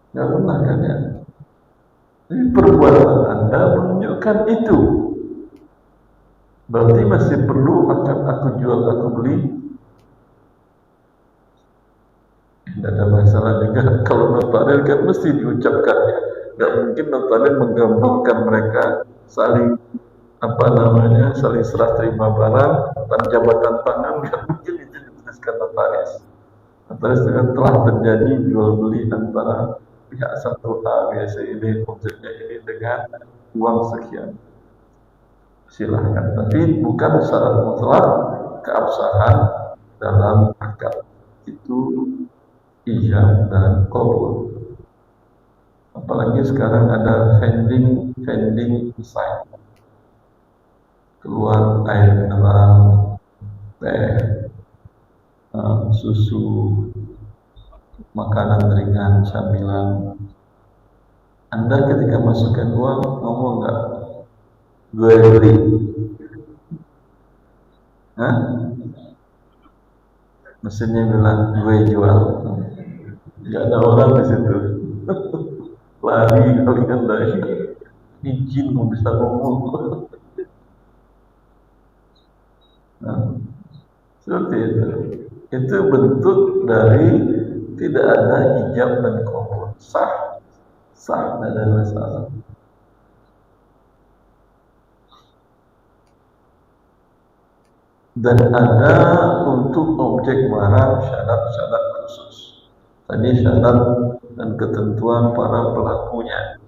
S1: Nggak pernah kan ya? Jadi perbuatan Anda menunjukkan itu. Berarti masih perlu akan aku jual, aku beli. Tidak ada masalah juga. Kalau notaris kan mesti diucapkan ya. Nggak mungkin notaris menggambarkan mereka saling saling serah terima barang tanpa jabatan tangan. Nggak mungkin itu dituliskan notaris. Notaris dengan telah terjadi jual beli antara pihak satu A biasa ini objeknya ini dengan uang sekian. Silahkan, tapi bukan syarat mutlak keabsahan dalam akad itu ijab dan qabul. Apalagi sekarang ada vending sign, keluar air mineral, teh, susu, makanan ringan, camilan. Anda ketika masukkan uang ngomong nggak? Gue beli. Hah? Mesinnya bilang gue jual. Gak ada orang di situ. Lari kalian dari izin mau bisa ngomong. Nah, seperti itu. Itu bentuk dari tidak ada ijab dan qabul. Sah, tidak ada masalah. Dan ada untuk objek barang syarat-syarat khusus. Tadi syarat dan ketentuan para pelakunya.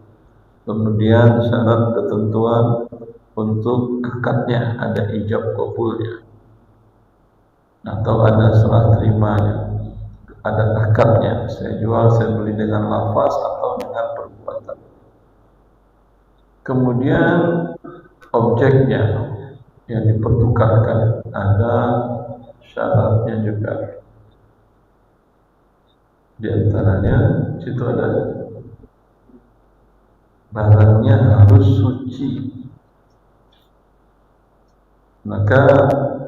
S1: Kemudian syarat ketentuan untuk akadnya, ada ijab qabulnya. Atau ada serah terimanya, ada akadnya. Saya jual, saya beli dengan lafaz atau dengan perbuatan. Kemudian objeknya yang dipertukarkan, ada syaratnya juga. Di antaranya situ ada barangnya harus suci, maka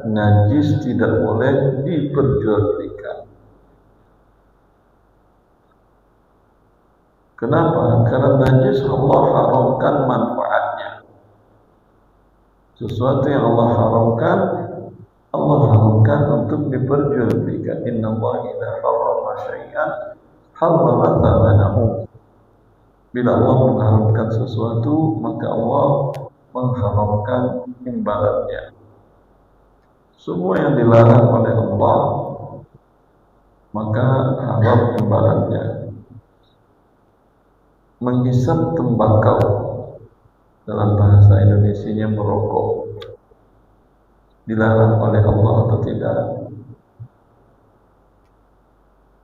S1: najis tidak boleh diperjualbelikan. Kenapa? Karena najis Allah haramkan manfaatnya. Sesuatu yang Allah haramkan untuk diperjualbelikan. Inna Allah idza harrama syai'an harrama thamanahu. Bila Allah mengharamkan sesuatu, maka Allah mengharamkan imbalannya. Semua yang dilarang oleh Allah, maka haram imbalannya. Menghisap tembakau, dalam bahasa Indonesianya merokok, dilarang oleh Allah atau tidak?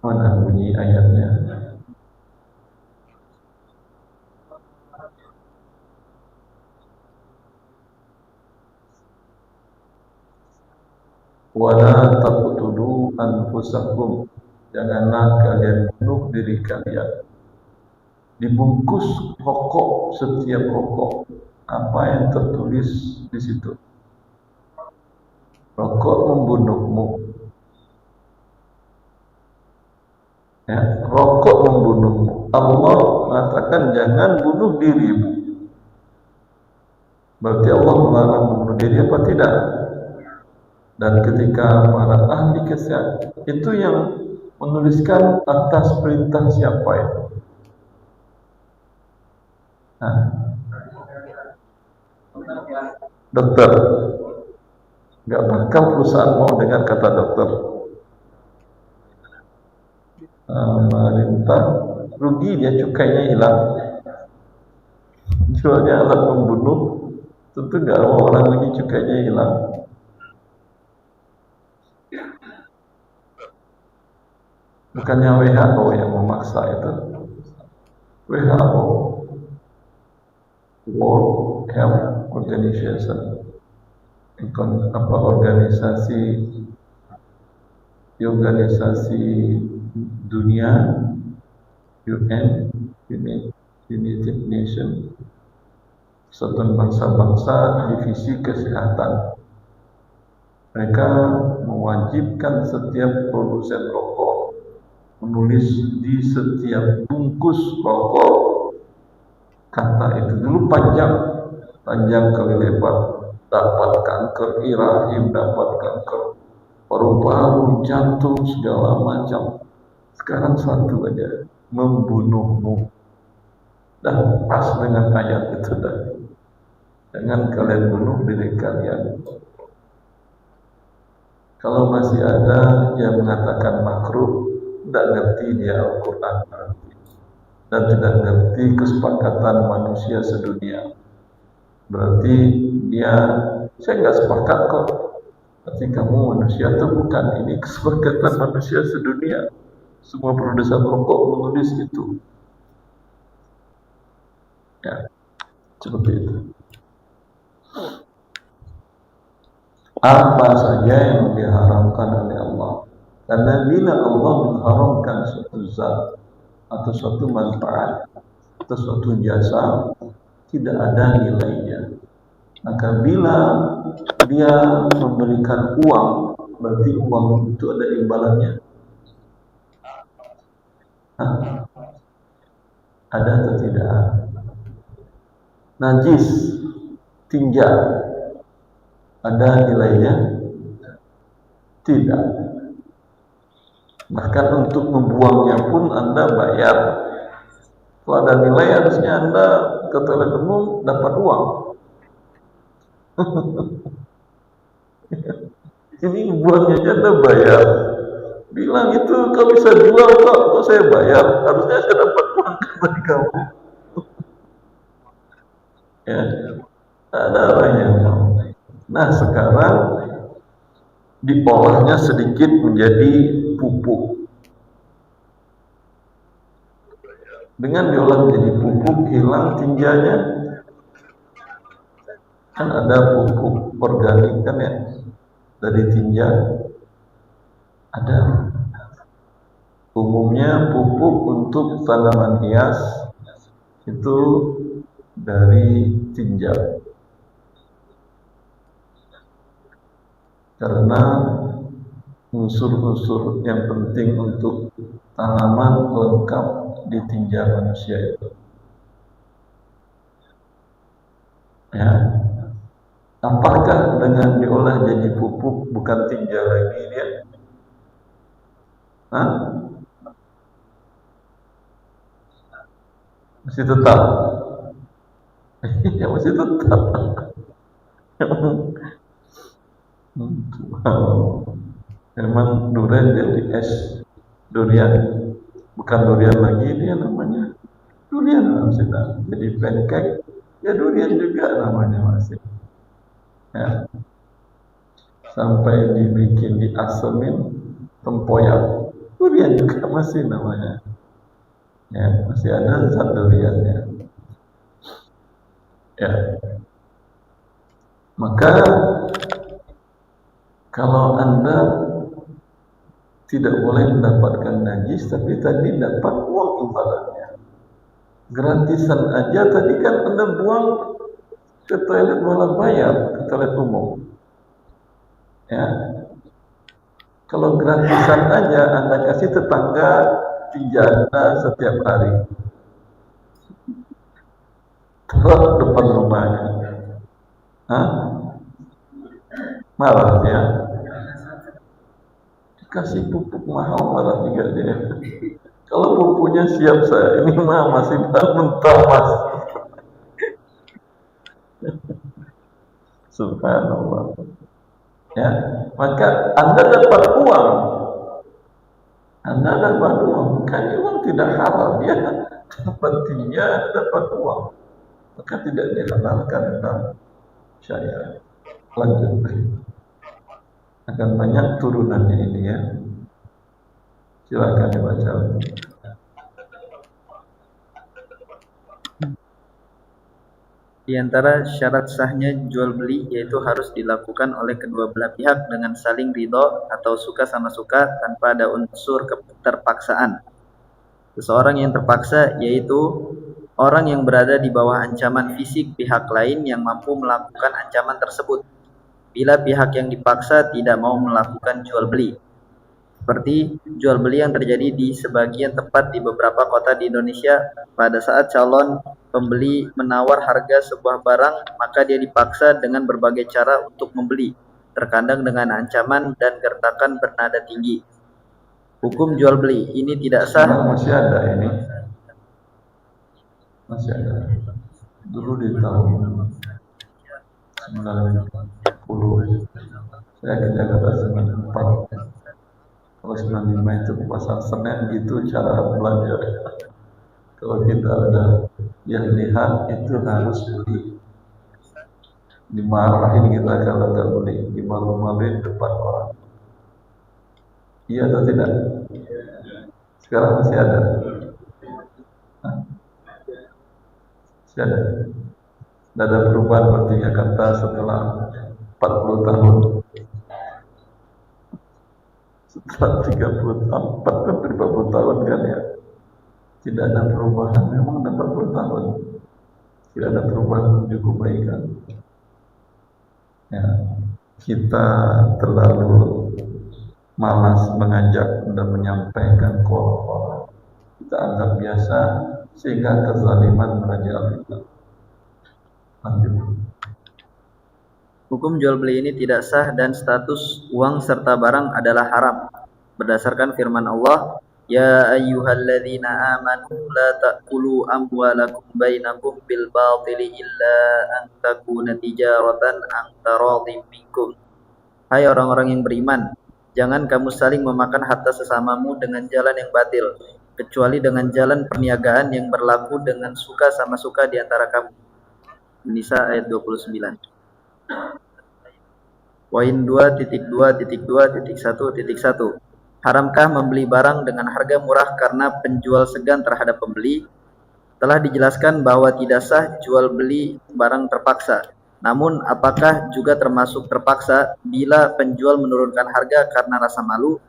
S1: Mana bunyi ayatnya? Wala taqtulu anfusakum, janganlah kalian bunuh diri kalian. Dibungkus rokok, setiap rokok, apa yang tertulis di situ? Rokok membunuhmu. Ya, rokok membunuhmu. Allah mengatakan jangan bunuh dirimu. Berarti Allah melarang bunuh diri apa tidak? Dan ketika para ahli kesehatan itu yang menuliskan atas perintah siapa itu? Dokter. Gak bakal perusahaan mau dengar kata dokter. Pemerintah rugi, dia cukainya hilang. Jualnya alat pembunuh, tentu gak mau orang lagi cukainya hilang. Bukannya WHO yang memaksa itu. WHO, World Health Organization, organisasi dunia, UN, United Nations, Persatuan Bangsa-Bangsa, Divisi Kesehatan. Mereka mewajibkan setiap produsen rokok menulis di setiap bungkus rokok kata itu. Dulu panjang kali lebar, dapat kanker rahim, dapat kanker paru-paru, jantung, segala macam. Sekarang satu aja, membunuhmu. Dah pas dengan ayat itu dah. Jangan kalian bunuh diri kalian. Kalau masih ada yang mengatakan makruh, tidak ngerti dia Al-Quran dan tidak ngerti kesepakatan manusia sedunia. Berarti dia, saya nggak sepakat kok. Berarti kamu manusia atau bukan? Ini kesepakatan manusia sedunia. Semua produsen rokok menulis itu. Ya, seperti itu. Apa saja yang diharamkan oleh Allah. Karena bila Allah mengharamkan suatu zat atau suatu manfaat atau suatu jasa, tidak ada nilainya. Maka bila dia memberikan uang, berarti uang itu ada imbalannya. Ada atau tidak? Najis, tinja, ada nilainya? Tidak. Bahkan untuk membuangnya pun Anda bayar. Kalau ada nilai harusnya Anda ke toilet umum dapat uang. Ini buangnya aja Anda bayar. Bilang itu kau bisa jual kok saya bayar. Harusnya saya dapat uang dari kamu. Ya, ada orang yang mau. Nah sekarang diolahnya sedikit menjadi pupuk. Dengan diolah menjadi pupuk, hilang tinjanya. Kan ada pupuk organik kan ya, dari tinja. Ada. Umumnya pupuk untuk tanaman hias itu dari tinja. Karena unsur-unsur yang penting untuk tanaman lengkap di tinja manusia itu. Ya. Apakah dengan diolah jadi pupuk bukan tinja lagi dia? Masih tetap? Ya masih tetap. Memang durian jadi es durian, bukan durian lagi dia namanya durian masih jadi pancake ya durian juga namanya masih ya. Sampai dibikin diasemin tempoyak durian juga masih namanya ya, masih ada zat duriannya ya. Maka kalau Anda tidak boleh mendapatkan najis, tapi tadi dapat uang imbalannya. Gratisan aja tadi kan Anda buang ke toilet malah bayar, ke toilet umum. Ya. Kalau gratisan aja Anda kasih tetangga tinja Anda setiap hari. Taruh depan rumahnya. Marah ya. Kasih pupuk mahal marah juga dia. Kalau pupuknya siap saya, ini mah masih mentah mas. Subhanallah. Ya, maka Anda dapat uang. Anda dapat uang, bukan uang tidak halal dia dapat tinja dapat uang, maka tidak dihalalkan dalam syariat. Lanjut. Akan banyak turunannya ini ya. Silakan dibaca.
S2: Di antara syarat sahnya jual beli yaitu harus dilakukan oleh kedua belah pihak dengan saling ridho atau suka sama suka tanpa ada unsur keterpaksaan. Seseorang yang terpaksa yaitu orang yang berada di bawah ancaman fisik pihak lain yang mampu melakukan ancaman tersebut. Bila pihak yang dipaksa tidak mau melakukan jual beli. Seperti jual beli yang terjadi di sebagian tempat di beberapa kota di Indonesia pada saat calon pembeli menawar harga sebuah barang, maka dia dipaksa dengan berbagai cara untuk membeli, terkadang dengan ancaman dan gertakan bernada tinggi. Hukum jual beli ini tidak sah.
S1: Masih ada ini, masih ada. Dulu di tahun 90, saya ke Jakarta 94. Kalau 95 itu ke pasar Senen gitu cara belanja. Kalau kita ada yang lihat itu harus beli, dimarahin kita kalau nggak beli, dimalu-maluin depan orang. Iya atau tidak? Sekarang masih ada? Hah? Masih ada? Tidak ada perubahan berarti Jakarta setelah 40 tahun, setelah 30 tahun, 40 tahun kan ya, tidak ada perubahan. Memang 40 tahun tidak ada perubahan menuju kebaikan ya. Kita terlalu malas mengajak dan menyampaikan ke orang, kita anggap biasa sehingga kezaliman merajalela. Lanjut.
S2: Hukum jual beli ini tidak sah dan status uang serta barang adalah haram. Berdasarkan firman Allah, Ya ayyuhalladzina amanu la ta'kulu amwalakum bainakum bil batili illa an takuna tijaratan an taradhim minkum. Hai orang-orang yang beriman, jangan kamu saling memakan harta sesamamu dengan jalan yang batil, kecuali dengan jalan perniagaan yang berlaku dengan suka sama suka di antara kamu. Nisa ayat 29. Poin 2.2.2.1.1. Haramkah membeli barang dengan harga murah karena penjual segan terhadap pembeli? Telah dijelaskan bahwa tidak sah jual beli barang terpaksa. Namun apakah juga termasuk terpaksa bila penjual menurunkan harga karena rasa malu?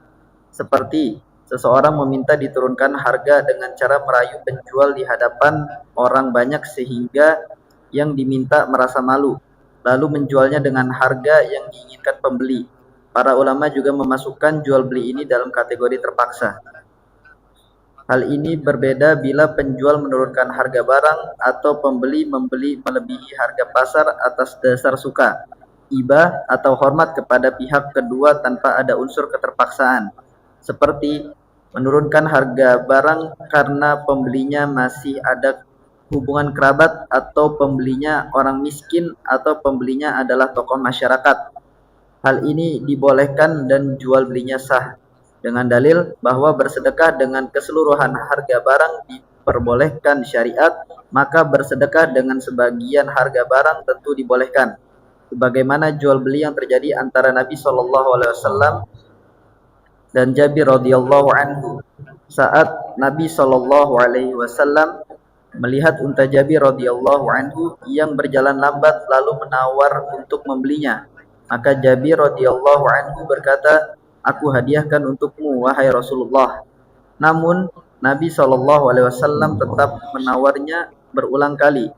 S2: Seperti seseorang meminta diturunkan harga dengan cara merayu penjual di hadapan orang banyak sehingga yang diminta merasa malu, lalu menjualnya dengan harga yang diinginkan pembeli. Para ulama juga memasukkan jual beli ini dalam kategori terpaksa. Hal ini berbeda bila penjual menurunkan harga barang atau pembeli membeli melebihi harga pasar atas dasar suka, iba atau hormat kepada pihak kedua tanpa ada unsur keterpaksaan. Seperti menurunkan harga barang karena pembelinya masih ada hubungan kerabat atau pembelinya orang miskin atau pembelinya adalah tokoh masyarakat. Hal ini dibolehkan dan jual belinya sah dengan dalil bahwa bersedekah dengan keseluruhan harga barang diperbolehkan syariat, maka bersedekah dengan sebagian harga barang tentu dibolehkan. Sebagaimana jual beli yang terjadi antara Nabi SAW dan Jabir radhiyallahu anhu saat Nabi SAW melihat unta Jabir radhiyallahu anhu yang berjalan lambat lalu menawar untuk membelinya. Maka Jabir radhiyallahu anhu berkata, "Aku hadiahkan untukmu wahai Rasulullah." Namun Nabi SAW tetap menawarnya berulang kali,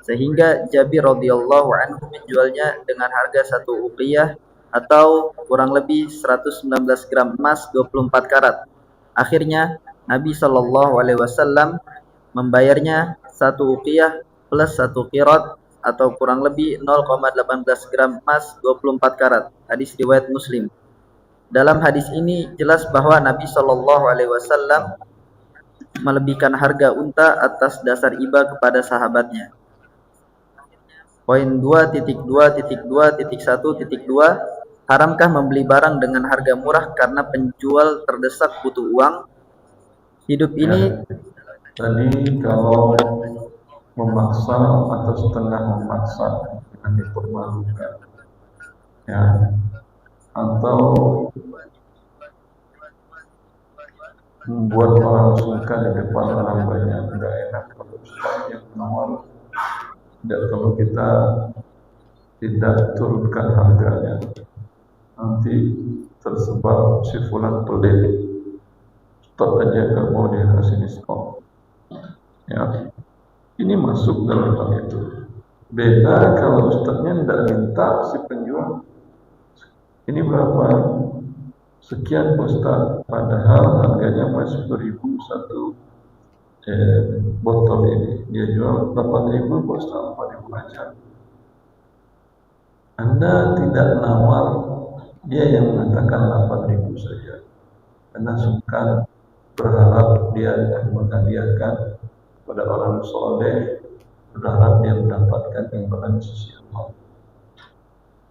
S2: sehingga Jabir radhiyallahu anhu menjualnya dengan harga 1 uqiyah atau kurang lebih 119 gram emas 24 karat. Akhirnya Nabi SAW membayarnya 1 uqiyah plus 1 qirat atau kurang lebih 0,18 gram emas 24 karat. Hadis riwayat Muslim. Dalam hadis ini jelas bahwa Nabi SAW melebihkan harga unta atas dasar iba kepada sahabatnya. Poin 2.2.2.1.2. Haramkah membeli barang dengan harga murah karena penjual terdesak butuh uang? Hidup ini
S1: tadi kalau memaksa atau setengah memaksa dengan dipermalukan ya, atau membuat orang suka di depan orang banyak, tidak enak kalau ustaz yang menawar, tidak kalau kita tidak turunkan harganya, nanti tersebar si fulan pelit, stop aja nggak mau dia kasih diskon ya. Ini masuk dalam hal itu. Beda kalau ustaznya tidak minta si penjual, ini berapa? sekian Ustaz, padahal harganya masih 10.000 satu botol ini. Dia jual 8.000, Ustaz 4.000 aja. Anda tidak nawar, dia yang mengatakan 8.000 saja. Karena sungkan berharap dia akan menghadiahkan pada orang soleh, berharap dia mendapatkan imbalan sisi Allah.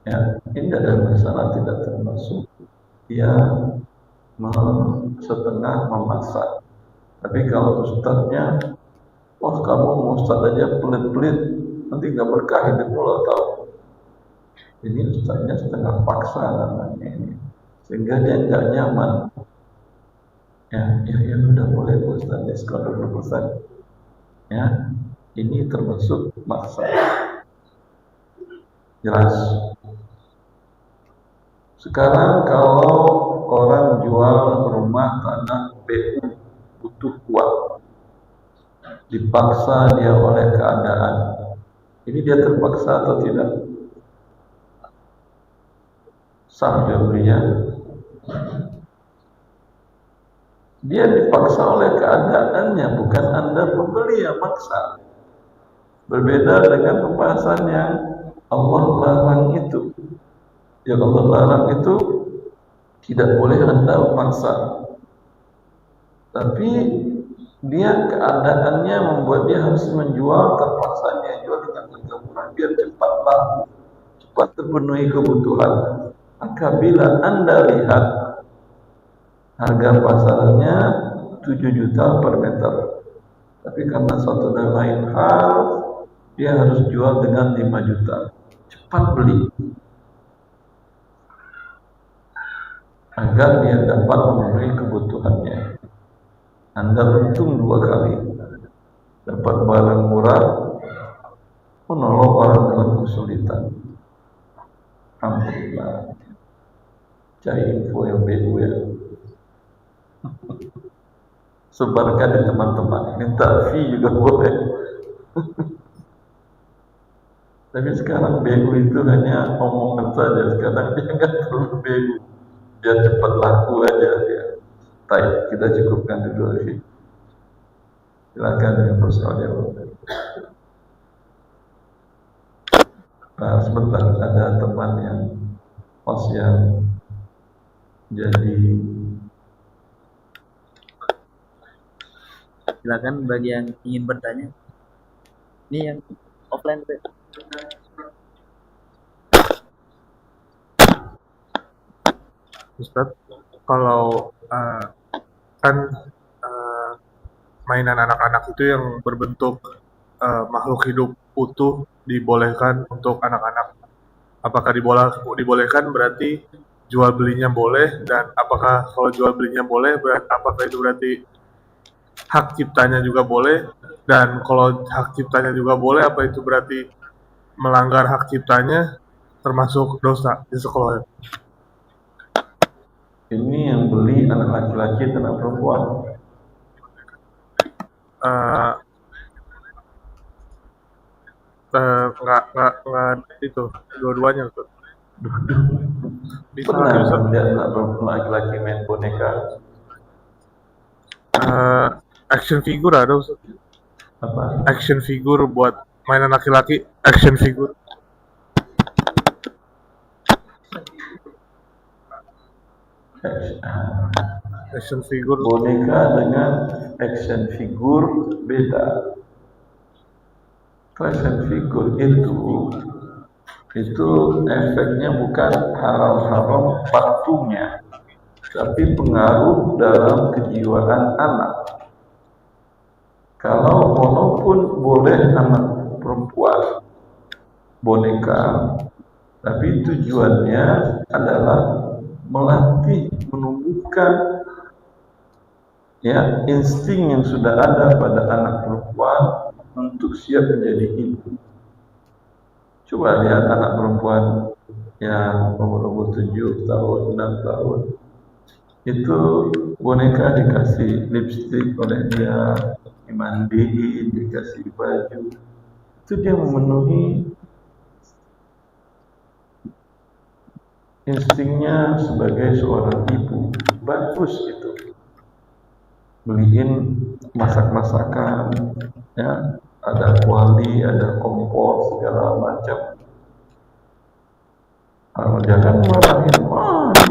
S1: Ya, ini ada masalah, tidak termasuk dia setengah memaksa. Tapi kalau ustadznya, wah kamu mau ustadz aja pelit-pelit, nanti gak berkah hidupmu lo tahu. Ini ustadznya setengah paksa namanya ini, sehingga dia nggak nyaman. Ya udah boleh ustadz diskon 20%. Ya, ini termasuk maksa. Jelas. Sekarang kalau orang jual rumah tanah BU butuh uang, dipaksa dia oleh keadaan, ini dia terpaksa atau tidak? Sah dia belinya. Dia dipaksa oleh keadaannya, bukan Anda pembeli yang maksa. Berbeda dengan pembahasan yang Allah larang itu. Yang Allah larang itu tidak boleh Anda memaksa. Tapi dia keadaannya membuat dia harus menjual, terpaksa dia jual dengan harga murah biar cepat laku, cepat terpenuhi kebutuhan. Maka bila Anda lihat harga pasarnya 7 juta per meter, tapi karena satu dan lain hal dia harus jual dengan 5 juta, cepat beli agar dia dapat memenuhi kebutuhannya. Anda untung 2 kali, dapat barang murah, menolong orang dalam kesulitan. Alhamdulillah. Cari info yang BU ya. Sebarkan di teman-teman. Minta fee juga boleh. Tapi sekarang BU itu hanya omongan saja. Sekarang dia nggak perlu BU. Biar cepat laku aja dia. Baik, kita cukupkan dulu ini. Silakan dengan persoalan. Nah, sebentar, ada teman yang host yang jadi.
S2: Silakan bagi yang ingin bertanya. Ini yang offline tuh.
S3: Ustaz, kalau kan mainan anak-anak itu yang berbentuk makhluk hidup utuh dibolehkan untuk anak-anak. Apakah dibolehkan berarti jual belinya boleh, dan apakah kalau jual belinya boleh apakah itu berarti hak ciptanya juga boleh, dan kalau hak ciptanya juga boleh apa itu berarti melanggar hak ciptanya termasuk dosa di sekolah?
S1: Ini yang beli anak laki-laki dan anak perempuan.
S3: Nggak itu dua-duanya tuh.
S1: Pernah lihat anak perempuan laki-laki main boneka?
S3: Action figure ada Ustaz.
S1: Apa?
S3: Action figure buat mainan laki-laki, action figure. Action figure.
S1: Boneka dengan action figure beda. Action figure itu efeknya bukan haram-haram patungnya, tapi pengaruh dalam kejiwaan anak. Kalau walaupun boleh anak perempuan boneka, tapi tujuannya adalah melatih, menumbuhkan insting yang sudah ada pada anak perempuan untuk siap menjadi ibu. Coba lihat anak perempuan yang umur 7 tahun, 6 tahun, itu boneka dikasih lipstik oleh dia, dimandiin, dikasih baju, itu dia memenuhi instingnya sebagai seorang ibu bagus gitu, beliin masak-masakan, ya, ada kuali, ada kompor, segala macam. Jangan marahin,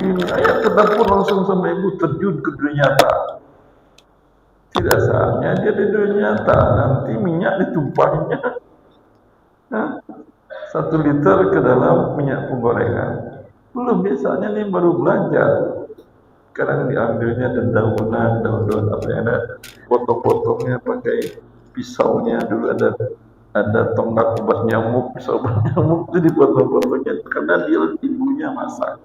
S1: gini, ayah ke dapur langsung sama ibu, terjun ke dunia nyata. Tidak saatnya dia di dunia nyata, nanti minyak ditumpahnya 1 liter ke dalam minyak penggorengan. Belum, biasanya nih baru belajar. Sekarang diambilnya daun-daunan, daun-daun apa yang ada, potong-potongnya pakai pisaunya. Dulu ada tonggak obat nyamuk, pisau obat nyamuk itu dipotong-potongnya karena dia ibunya masak.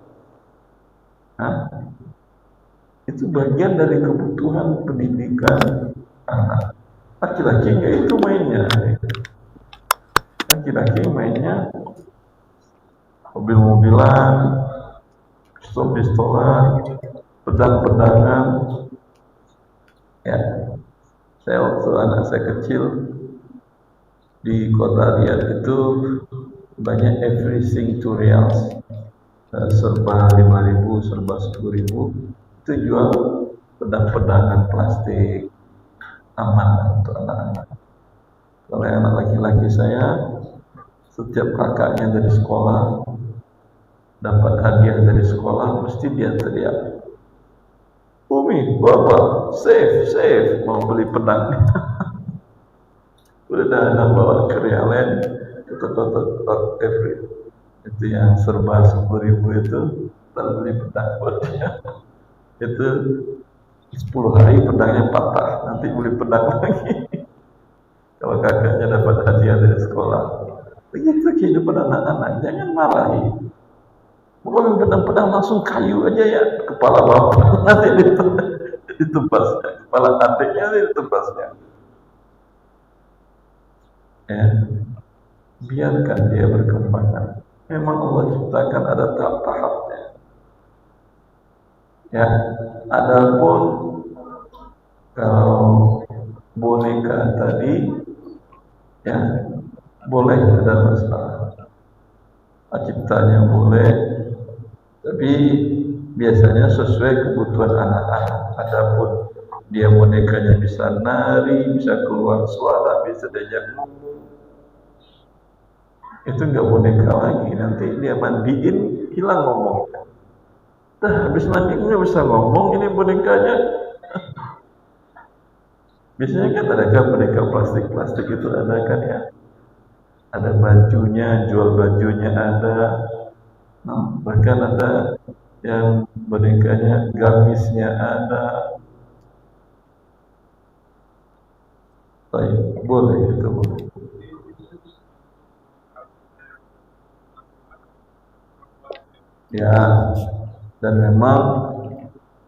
S1: Itu bagian dari kebutuhan pendidikan anak. Laki-laki nggak itu mainnya. Laki-laki mainnya mobil-mobilan, pistol-pistolan, pedang-pedangan. Ya, saya waktu anak saya kecil di kota Riyadh itu banyak everything to reals, serba 5.000, serba 10.000, itu jual pedang-pedangan plastik, aman untuk anak-anak. Kalau anak laki-laki saya, setiap kakaknya dari sekolah dapat hadiah dari sekolah, mesti dia teriak, "Umi, Bapak, save, mau beli pedang." Udah anak bawa ke Rialen, itu yang serba 10.000 itu, lalu beli pedang buat dia. Itu 10 hari pedangnya patah, nanti beli pedang lagi. Kalau kakaknya dapat hadiah dari sekolah. Begitu kehidupan anak-anak, jangan marahi. Bukan pedang-pedang, langsung kayu aja ya, kepala bapak nanti ditebasnya, kepala adiknya nanti ditebasnya. Ya, biarkan dia berkembang. Memang Allah ciptakan ada tahap-tahapnya. Ya, adapun kalau boneka tadi, ya boleh, ada masalah. Ciptanya boleh, tapi biasanya sesuai kebutuhan anak-anak. Adapun dia bonekanya bisa nari, bisa keluar suara, bisa diajak ngomong, itu nggak boneka lagi. Nanti dia mandiin, hilang ngomongnya. Habis mandinya bisa ngomong, ini bonekanya. Biasanya kan ada kan boneka plastik itu ada kan ya. Ada bajunya, jual bajunya ada. Bahkan ada yang bonekanya gamisnya ada. Baik, boleh itu boleh. Ya, dan memang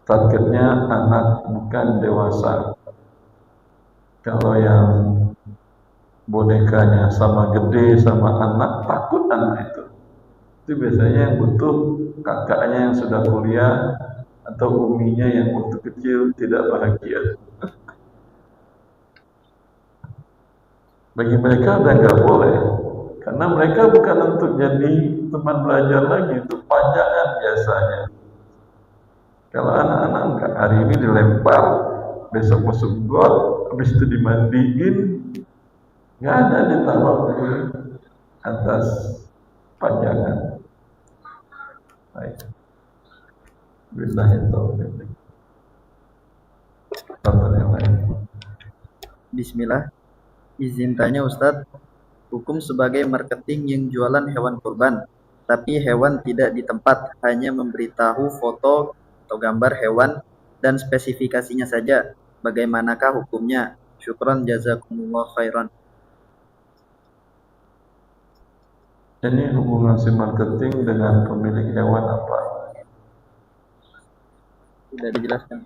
S1: targetnya anak bukan dewasa. Kalau yang bonekanya sama gede sama anak, takut anak itu. Itu biasanya yang butuh kakaknya yang sudah kuliah atau uminya yang waktu kecil tidak bahagia. Bagi mereka udah nggak boleh, karena mereka bukan untuk jadi teman belajar lagi, itu pajangan biasanya. Kalau anak-anak enggak, hari ini dilempar, besok masuk got, habis itu dimandiin, nggak ada ditaruh di atas pajangan. Baik. Bismillahirrahmanirrahim. Yang lain.
S2: Bismillah. Izin tanya Ustadz, hukum sebagai marketing yang jualan hewan kurban, tapi hewan tidak di tempat, hanya memberitahu foto atau gambar hewan dan spesifikasinya saja. Bagaimanakah hukumnya? Syukran jazakumullah khairan.
S1: Ini hubungan si marketing dengan pemilik hewan apa?
S2: Tidak dijelaskan.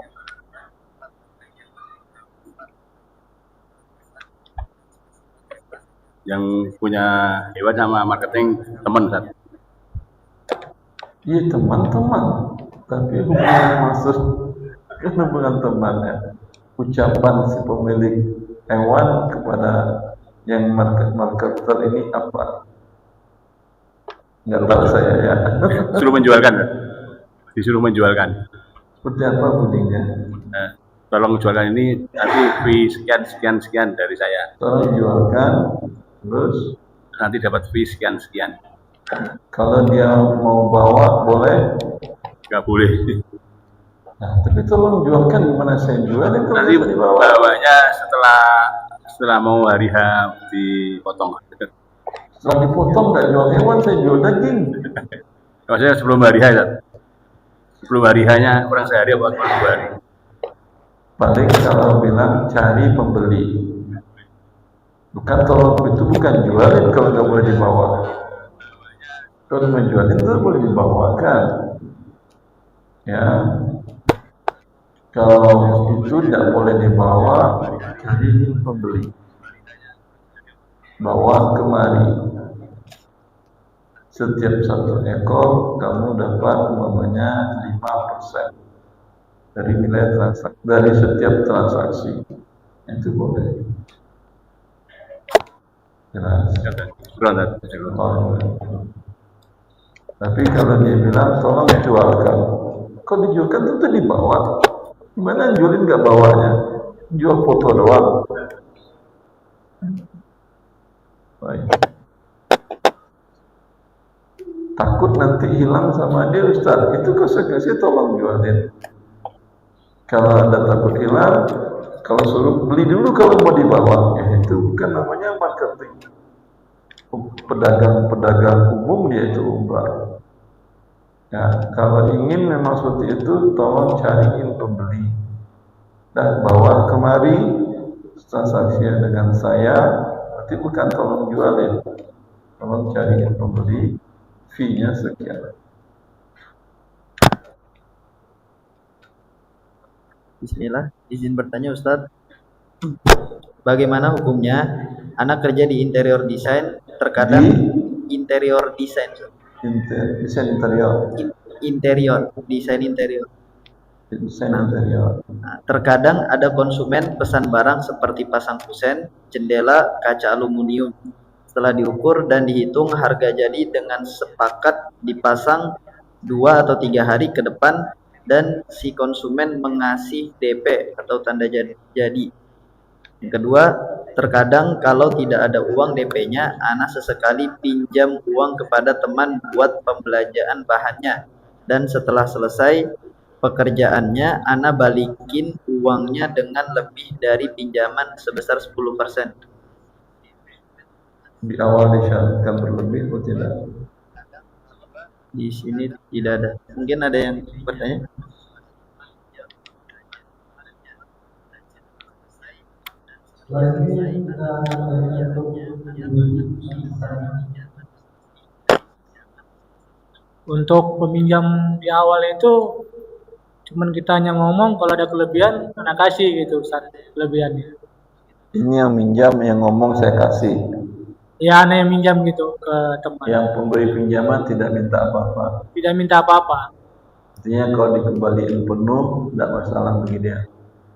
S4: Yang punya hewan sama marketing teman, Ustaz.
S1: Iya, teman-teman, tapi hubungan maksud kan hubungan temannya. Ucapan si pemilik hewan kepada yang marketer ini apa? Nggak tahu saya ya.
S4: Suruh menjualkan, disuruh menjualkan.
S1: Seperti apa bunyinya?
S4: Nah, tolong jualkan ini nanti fee sekian sekian sekian dari saya.
S1: Tolong jualkan, terus
S4: Nanti dapat fee sekian sekian.
S1: kalau dia mau bawa boleh.
S4: Nggak boleh.
S1: Nah, tapi tolong jualkan, gimana saya jual itu
S4: Nanti
S1: bisa dibawa.
S4: bawanya setelah mau hari H dipotong.
S1: Setelah dipotong nggak jual hewan, saya jual daging.
S4: Maksudnya sebelum hari H, Ustaz. Sebelum hari H-nya kurang sehari apa kurang 2 hari.
S1: Paling kalau bilang cari pembeli, bukan tolong, itu bukan jualin kalau nggak boleh dibawa. Kalau menjualin itu boleh dibawakan, ya. Kalau itu tidak boleh dibawa, cariin pembeli, bawa kemari. Setiap 1 ekor kamu dapat umpamanya 5% dari nilai transaksi, dari setiap transaksi. Itu boleh. Jelas. Oh. Tapi kalau dia bilang tolong jualkan, kalau dijualkan tentu dibawa. Gimana jualin nggak bawanya? Jual foto doang. Baik. Takut nanti hilang sama dia, Ustaz. Itu konsekuensi, tolong jualin. Kalau Anda takut hilang, kalau suruh beli dulu kalau mau dibawa, ya itu bukan namanya marketing. Pedagang umum dia itu umbar. Ya, kalau ingin memang seperti itu, tolong cariin pembeli dan bawa kemari, transaksinya dengan saya. Berarti bukan tolong jualin, tolong cariin pembeli, fee-nya sekian.
S2: Bismillah, izin bertanya Ustadz, bagaimana hukumnya anak kerja di interior desain, terkadang interior desain,
S1: Desain interior.
S2: Desain interior.
S1: Nah,
S2: terkadang ada konsumen pesan barang seperti pasang kusen, jendela, kaca aluminium. Setelah diukur dan dihitung harga jadi dengan sepakat dipasang 2 atau 3 hari ke depan, dan si konsumen mengasih DP atau tanda jadi. Yang kedua, terkadang kalau tidak ada uang DP-nya, Ana sesekali pinjam uang kepada teman buat pembelanjaan bahannya, dan setelah selesai pekerjaannya Ana balikin uangnya dengan lebih dari pinjaman sebesar 10%.
S1: Di awal disyaratkan berlebih atau tidak?
S2: Di sini tidak ada. Mungkin ada yang bertanya?
S5: Untuk peminjam di awal itu cuman kita hanya ngomong, kalau ada kelebihan Ana kasih gitu Ustaz, kelebihannya.
S1: Ini yang minjam, yang ngomong saya kasih.
S5: Ya, Ana yang minjam gitu ke teman.
S1: Yang pemberi pinjaman tidak minta apa-apa.
S5: Tidak minta apa-apa.
S1: Artinya kalau dikembaliin penuh tidak masalah bagi dia.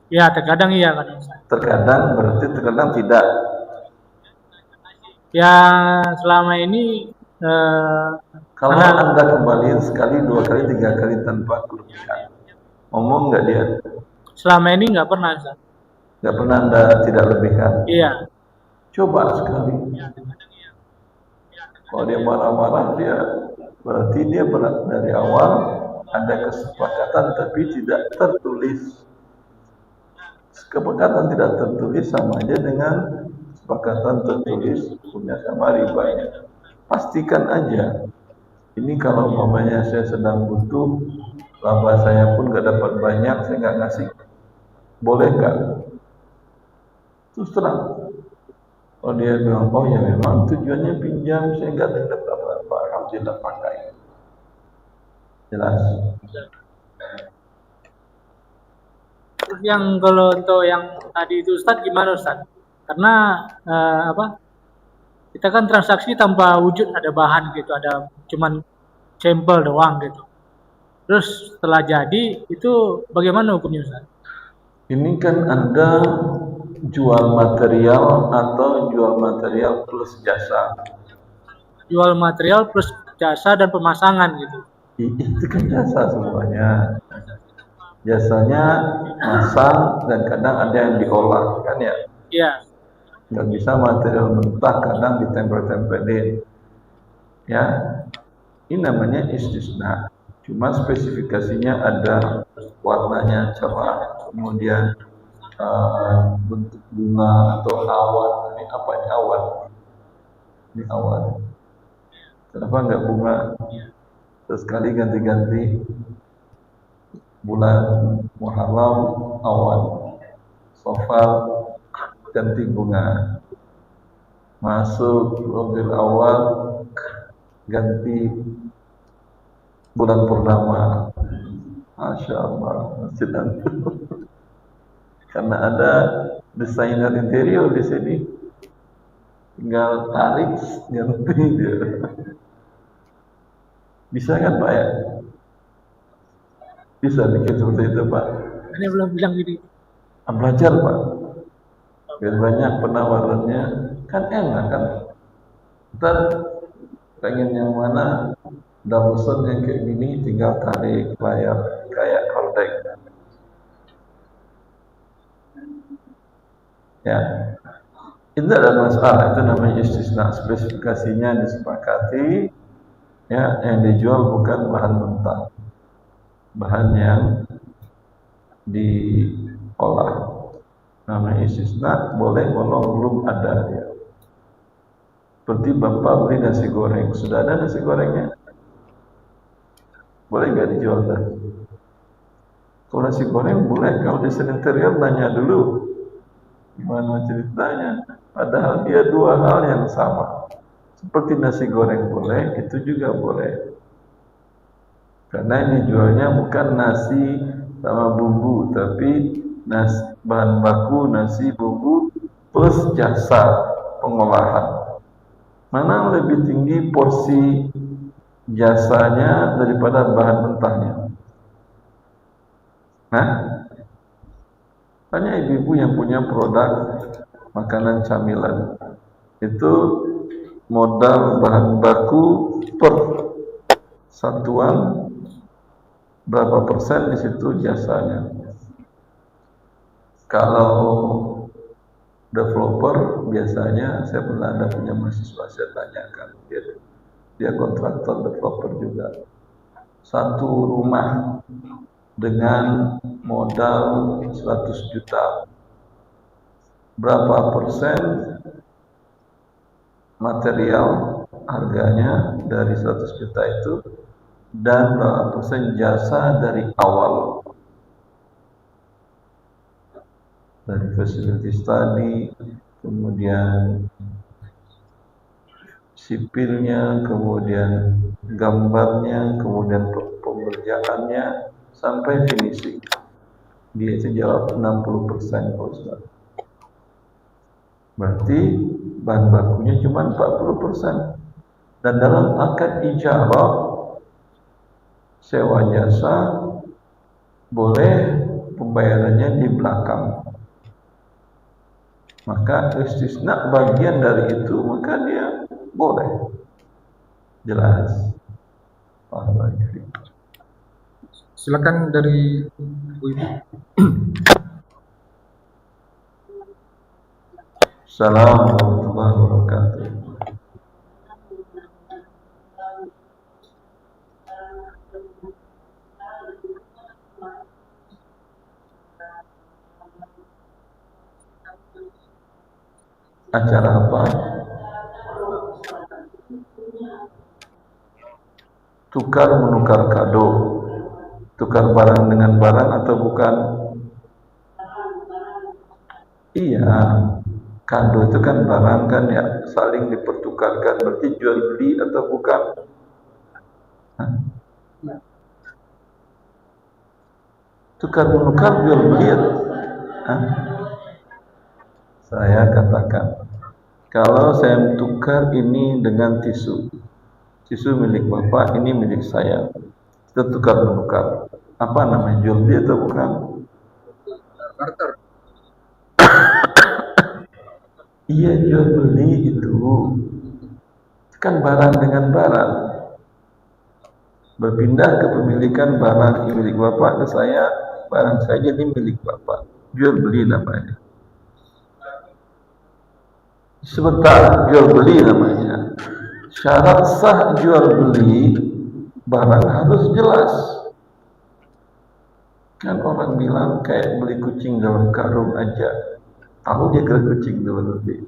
S5: Ya, terkadang iya kan Ustaz.
S1: Terkadang berarti terkadang tidak.
S5: Ya, selama ini
S1: kalau Anda kembaliin sekali, 2 kali, 3 kali tanpa kelebihan, ngomong nggak dia?
S5: Selama ini nggak pernah Ustaz.
S1: Nggak pernah Anda tidak lebihkan?
S5: Iya.
S1: Coba sekali. Kalau dia marah-marah, dia berarti dia berat dari awal ada kesepakatan tapi tidak tertulis. Kesepakatan tidak tertulis sama aja dengan kesepakatan tertulis, punya sama ribanya. Pastikan aja. Ini kalau mamanya saya sedang butuh, laba saya pun nggak dapat banyak, saya nggak ngasih. Boleh nggak? Terus terang. Oh dia bilang, oh ya memang tujuannya pinjam, saya nggak dapat apa-apa, alhamdulillah pakai. Jelas.
S5: Terus yang kalau untuk yang tadi itu Ustaz gimana Ustaz? Karena kita kan transaksi tanpa wujud ada bahan gitu, ada cuman sampel doang gitu. Terus setelah jadi itu bagaimana hukumnya Ustaz?
S1: Ini kan Anda jual material atau jual material plus jasa?
S5: Jual material plus jasa dan pemasangan gitu.
S1: Itu kan jasa semuanya. Jasanya masang dan kadang ada yang diolah kan ya.
S5: Iya.
S1: Nggak bisa material mentah, kadang ditempel-tempelin. Ya, ini namanya istisna. Cuma spesifikasinya ada warnanya cerah, kemudian bentuk bunga atau awan. Ini apa ini awan? Ini awan. Kenapa nggak bunga? Sesekali ganti-ganti. Bulan Muharram awan, Safar ganti bunga, masuk Rabiul Awal ganti bulan purnama. Masya Allah, Masjid Antum. Karena ada desainer interior di sini, tinggal tarik ganti dia. Bisa kan Pak ya? Bisa bikin seperti itu Pak.
S5: Ini belum bilang gini.
S1: Belajar Pak. Biar banyak penawarannya, kan enak kan. Ntar pengen yang mana, udah bosan yang kayak gini, tinggal tarik layar kayak hordeng. Ya, itu adalah masalah, itu namanya istisna. Spesifikasinya disepakati, ya, yang dijual bukan bahan mentah, bahan yang diolah. Namanya istisna, boleh walau belum ada ya. Seperti Bapak beli nasi goreng, sudah ada nasi gorengnya, boleh nggak dijual dah? Kalau nasi goreng boleh, kalau desain interior nanya dulu gimana ceritanya. Padahal dia dua hal yang sama. Seperti nasi goreng boleh, itu juga boleh. Karena ini jualnya bukan nasi sama bumbu, tapi bahan baku nasi bumbu plus jasa pengolahan. Mana lebih tinggi porsi jasanya daripada bahan mentahnya? Nah, banyak ibu-ibu yang punya produk makanan camilan, itu modal bahan baku per satuan berapa persen, di situ jasanya. Kalau developer biasanya, saya pernah ada punya mahasiswa, saya tanyakan, dia kontraktor developer juga. Satu rumah dengan modal 100 juta, berapa persen material harganya dari 100 juta itu, dan berapa persen jasa dari awal, dari facility study, kemudian sipilnya, kemudian gambarnya, kemudian pengerjaannya, sampai finishing. Dia itu jawab 60% Pak Ustaz. Berarti bahan bakunya cuma 40%. Dan dalam akad ijarah sewa jasa boleh pembayarannya di belakang. Maka istisna bagian dari itu, maka dia boleh. Jelas.
S6: Silakan dari Bu Ibu.
S1: Assalamualaikum warahmatullahi wabarakatuh. Acara apa? Tukar menukar kado. Tukar barang dengan barang atau bukan? Iya, kado itu kan barang kan ya, saling dipertukarkan, berarti jual beli atau bukan? Hah? Tukar menukar jual beli atau? Hah? Saya katakan, kalau saya tukar ini dengan tisu milik Bapak, ini milik saya, kita tukar menukar, apa namanya, jual beli atau bukan?
S6: Barter.
S1: Iya, jual beli itu kan barang dengan barang. berpindah kepemilikan barang milik bapak ke saya, barang saya jadi milik bapak, jual beli namanya. Sebentar, jual beli namanya. Syarat sah jual beli barang harus jelas. Kan orang bilang kayak beli kucing dalam karung aja, tahu dia kira kucing dalam lebih.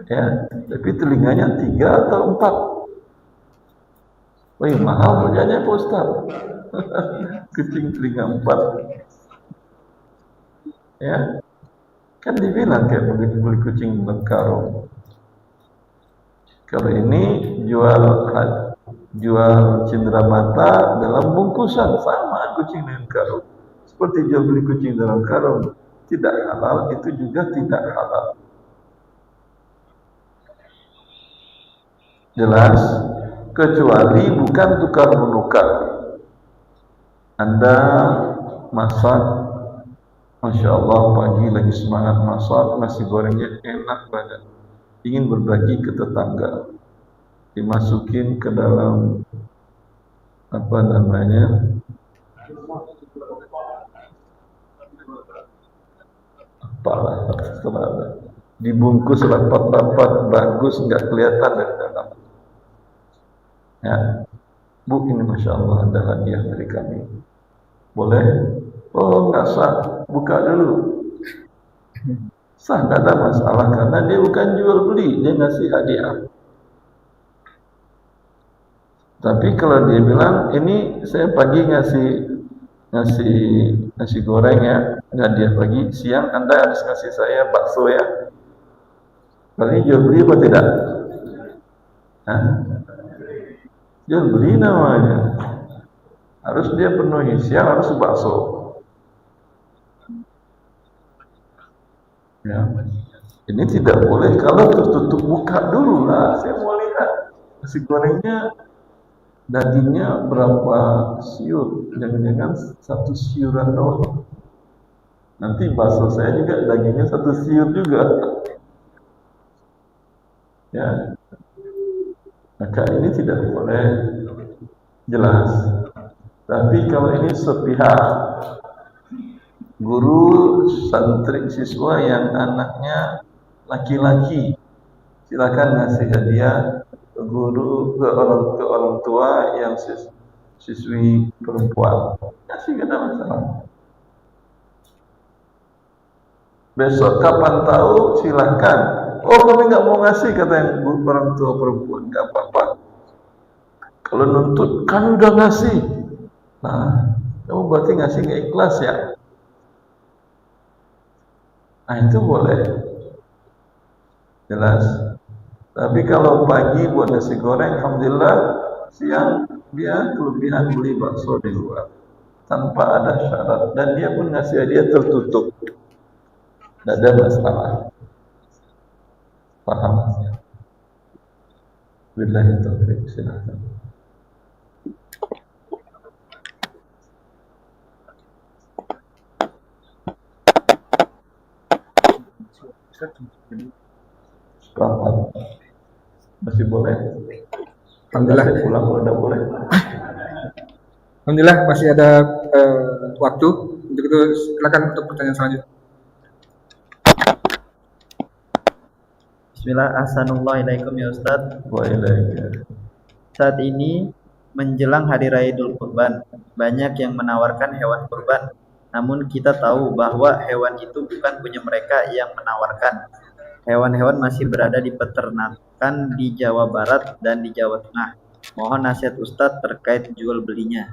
S1: Ya, tapi telinganya 3 atau 4. Wih, mahal harganya Pak Ustaz. Kucing telinga 4. Ya, kan dibilang kayak beli kucing dalam karung. Kalau ini jual cenderamata dalam bungkusan, sama kucing dengan karung. Seperti jual beli kucing dalam karung, tidak halal, itu juga tidak halal. Jelas, kecuali bukan tukar menukar. Anda masak, Masya Allah, pagi lagi semangat masak, nasi gorengnya enak banget, ingin berbagi ke tetangga, dimasukin ke dalam apa namanya, apalah, dibungkus rapat-rapat bagus, nggak kelihatan dari dalam. Ya, Bu, ini Masya Allah ada hadiah dari kami, boleh? Oh, nggak sah, buka dulu. Sah, nggak ada masalah, karena dia bukan jual beli, dia ngasih hadiah. Tapi kalau dia bilang, ini saya pagi ngasih nasi goreng ya, nggak dia pagi, siang Anda harus ngasih saya bakso ya. Kalau ini jual beli apa tidak? Hah? Jual beli namanya. Harus dia penuhi, siang harus bakso. Ya. Ini tidak boleh kalau tertutup buka dulu lah. Saya mau lihat nasi gorengnya, dagingnya berapa siur, jangan-jangan 1 siuran doang. Nanti bakso saya juga dagingnya 1 siur juga. Ya, maka ini tidak boleh, jelas. Tapi kalau ini sepihak, guru, santri, siswa yang anaknya laki-laki, silakan ngasih hadiah ke guru, ke orang tua yang siswi perempuan, kasih, gak ada masalah. Besok kapan tahu silahkan. Oh, kami nggak mau ngasih, kata yang orang tua perempuan, nggak apa-apa. Kalau nuntut kan udah ngasih, nah kamu berarti ngasih nggak ikhlas ya. Nah itu boleh, jelas. Tapi kalau pagi buat nasi goreng, alhamdulillah, siang dia kelebihan beli bakso di luar tanpa ada syarat, dan dia pun ngasih hadiah tertutup, tidak ada masalah. Paham? Billahi taufiq, silakan. Seperempat masih boleh.
S6: Alhamdulillah.
S1: Pulang kalau udah boleh.
S6: Alhamdulillah masih ada waktu. Untuk itu silakan untuk pertanyaan selanjutnya.
S2: Bismillah, assalamualaikum ya Ustadz.
S1: Waalaikumsalam.
S2: Saat ini menjelang Hari Raya Idul Kurban, banyak yang menawarkan hewan kurban. Namun kita tahu bahwa hewan itu bukan punya mereka yang menawarkan. Hewan-hewan masih berada di peternakan di Jawa Barat dan di Jawa Tengah. Mohon nasihat Ustadz terkait jual belinya.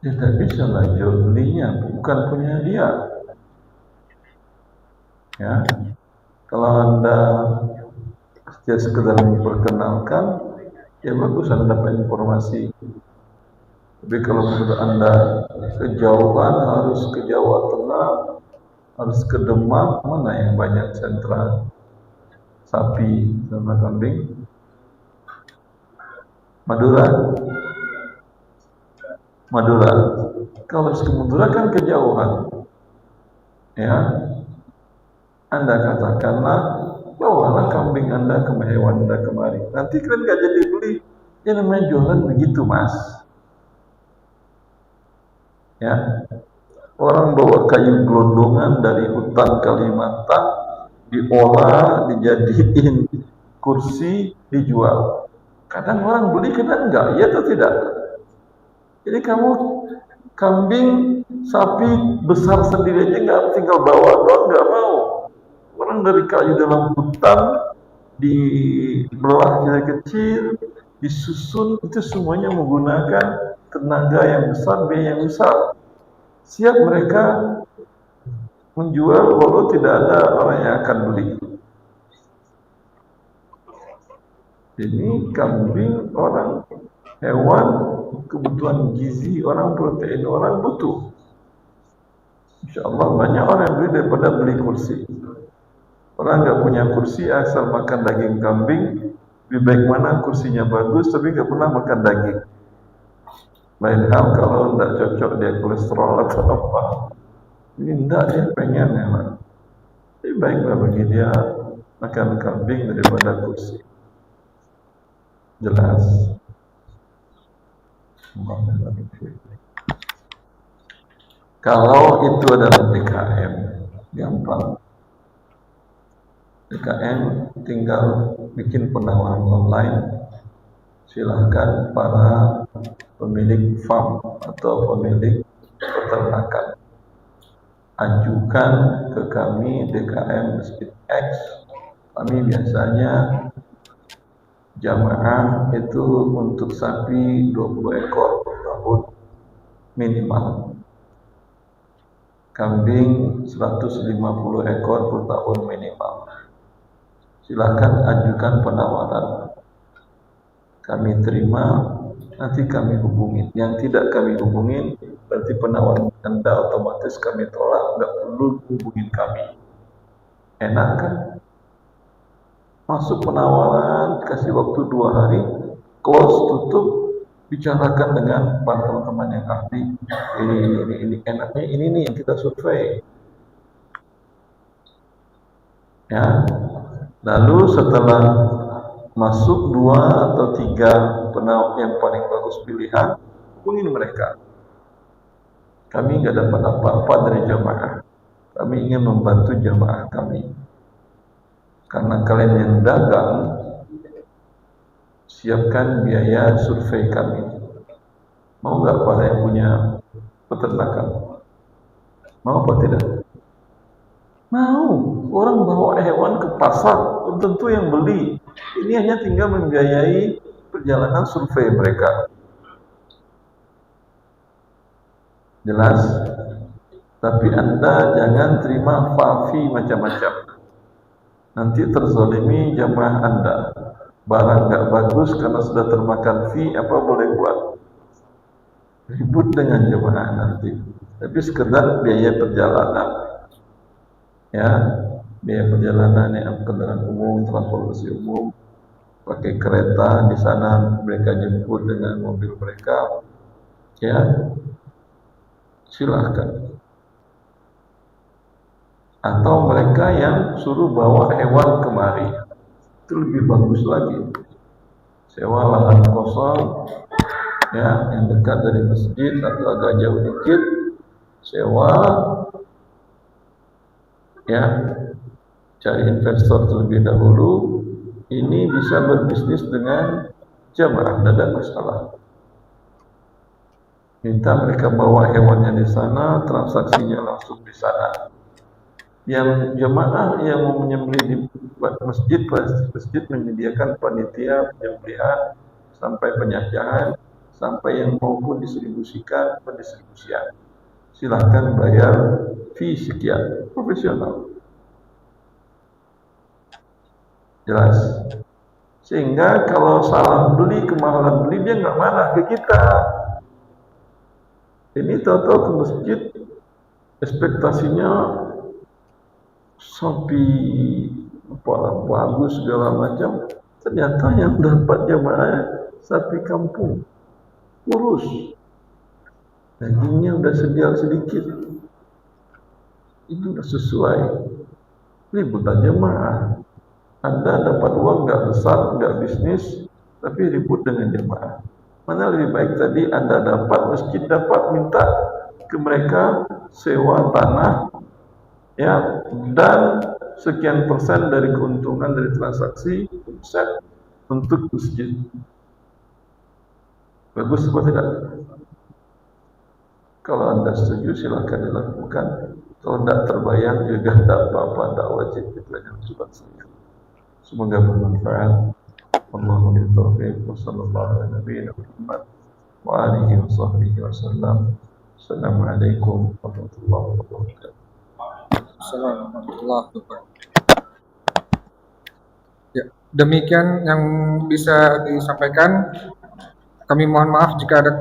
S1: Tidak bisa lah jual belinya, bukan punya dia. Ya, kalau Anda sekedar memperkenalkan, ya bagus Anda dapat informasi. Tapi kalau menurut Anda kejauhan, harus ke Jawa Tengah, harus ke Demak, mana yang banyak sentra sapi sama kambing? Madura. Kalau ke Madura kan kejauhan. Ya, Anda katakanlah, bawalah kambing Anda ke hewan Anda kemari. Nanti kalian nggak jadi beli, Ya namanya jualan begitu, Mas. Ya, orang bawa kayu gelondongan dari hutan Kalimantan, diolah, dijadiin kursi, dijual. Kadang orang beli, kadang enggak, ya atau tidak? Jadi kamu kambing, sapi besar sendiri aja nggak, tinggal bawa doang nggak mau. Orang dari kayu dalam hutan dibelah kecil-kecil, disusun, itu semuanya menggunakan tenaga yang besar, biaya yang besar. Siap mereka menjual walau tidak ada orang yang akan beli. Jadi kambing orang, hewan, kebutuhan gizi orang, protein orang butuh. Insya Allah banyak orang yang beli daripada beli kursi. Orang nggak punya kursi asal makan daging kambing, lebih baik mana kursinya bagus tapi nggak pernah makan daging. Lain hal kalau nggak cocok dia kolesterol atau apa. Ini enggak, dia pengen ya, Pak. Lebih baiklah bagi dia makan kambing daripada kursi. Jelas. Kalau itu adalah DKM, gampang. DKM tinggal bikin penawaran online. Silahkan para pemilik farm atau pemilik peternakan ajukan ke kami DKM Masjid X. Kami biasanya jamaah itu untuk sapi 20 ekor per tahun minimal, kambing 150 ekor per tahun minimal. Silakan ajukan penawaran, kami terima, nanti kami hubungin. Yang tidak kami hubungin berarti penawaran Anda otomatis kami tolak, nggak perlu hubungin kami. Enak kan? Masuk penawaran, kasih waktu 2 hari, close, tutup, bicarakan dengan para teman-teman yang ahli. Ini enaknya ini nih yang kita survei. Ya. Lalu setelah masuk 2 atau 3 penawar yang paling bagus pilihan, hubungin mereka. Kami nggak dapat apa-apa dari jamaah. Kami ingin membantu jamaah kami. Karena kalian yang dagang, siapkan biaya survei kami. Mau nggak para yang punya peternakan? Mau apa tidak? Mau. Orang bawa hewan ke pasar, tentu yang beli. Ini hanya tinggal membiayai perjalanan survei mereka. Jelas? Tapi Anda jangan terima fafi macam-macam. Nanti terzalimi jamaah Anda. Barang nggak bagus karena sudah termakan fee, apa boleh buat? Ribut dengan jamaah nanti. Tapi sekedar biaya perjalanan. Ya, biaya perjalanan yang kendaraan umum, transportasi umum, pakai kereta di sana mereka jemput dengan mobil mereka. Ya, silahkan. Atau mereka yang suruh bawa hewan kemari, itu lebih bagus lagi. Sewa lahan kosong, ya, yang dekat dari masjid atau agak jauh dikit, sewa, ya, cari investor terlebih dahulu. Ini bisa berbisnis dengan jamaah, tidak ada masalah. Minta mereka bawa hewannya di sana, transaksinya langsung di sana. Yang jamaah yang mau menyembelih di masjid menyediakan panitia penyembelihan sampai penyajian, sampai yang maupun distribusikan pendistribusian. Silahkan bayar fee sekian, profesional. Jelas? Sehingga kalau salah beli, kemahalan beli, dia nggak marah ke kita. Ini tahu-tahu ke masjid, ekspektasinya sapi bagus segala macam, ternyata yang dapat jamaah sapi kampung kurus, dagingnya udah sedikit, itu udah sesuai. Ribut aja mah. Anda dapat uang nggak besar, nggak bisnis, tapi ribut dengan jemaah. Mana lebih baik tadi Anda dapat, masjid dapat, minta ke mereka sewa tanah, ya, dan sekian persen dari keuntungan dari transaksi set untuk masjid. Bagus apa tidak? Kalau Anda setuju silahkan dilakukan. Kalau tidak terbayang juga tidak apa-apa, tidak wajib dipelajari coba saja. Semoga bermanfaat. Allahumma taufiq wa sallallahu ala nabiyina Muhammad wa alihi wa sahbihi wa sallam. Assalamualaikum warahmatullahi wabarakatuh.
S6: Assalamualaikum warahmatullahi wabarakatuh. Ya, demikian yang bisa disampaikan. Kami mohon maaf jika ada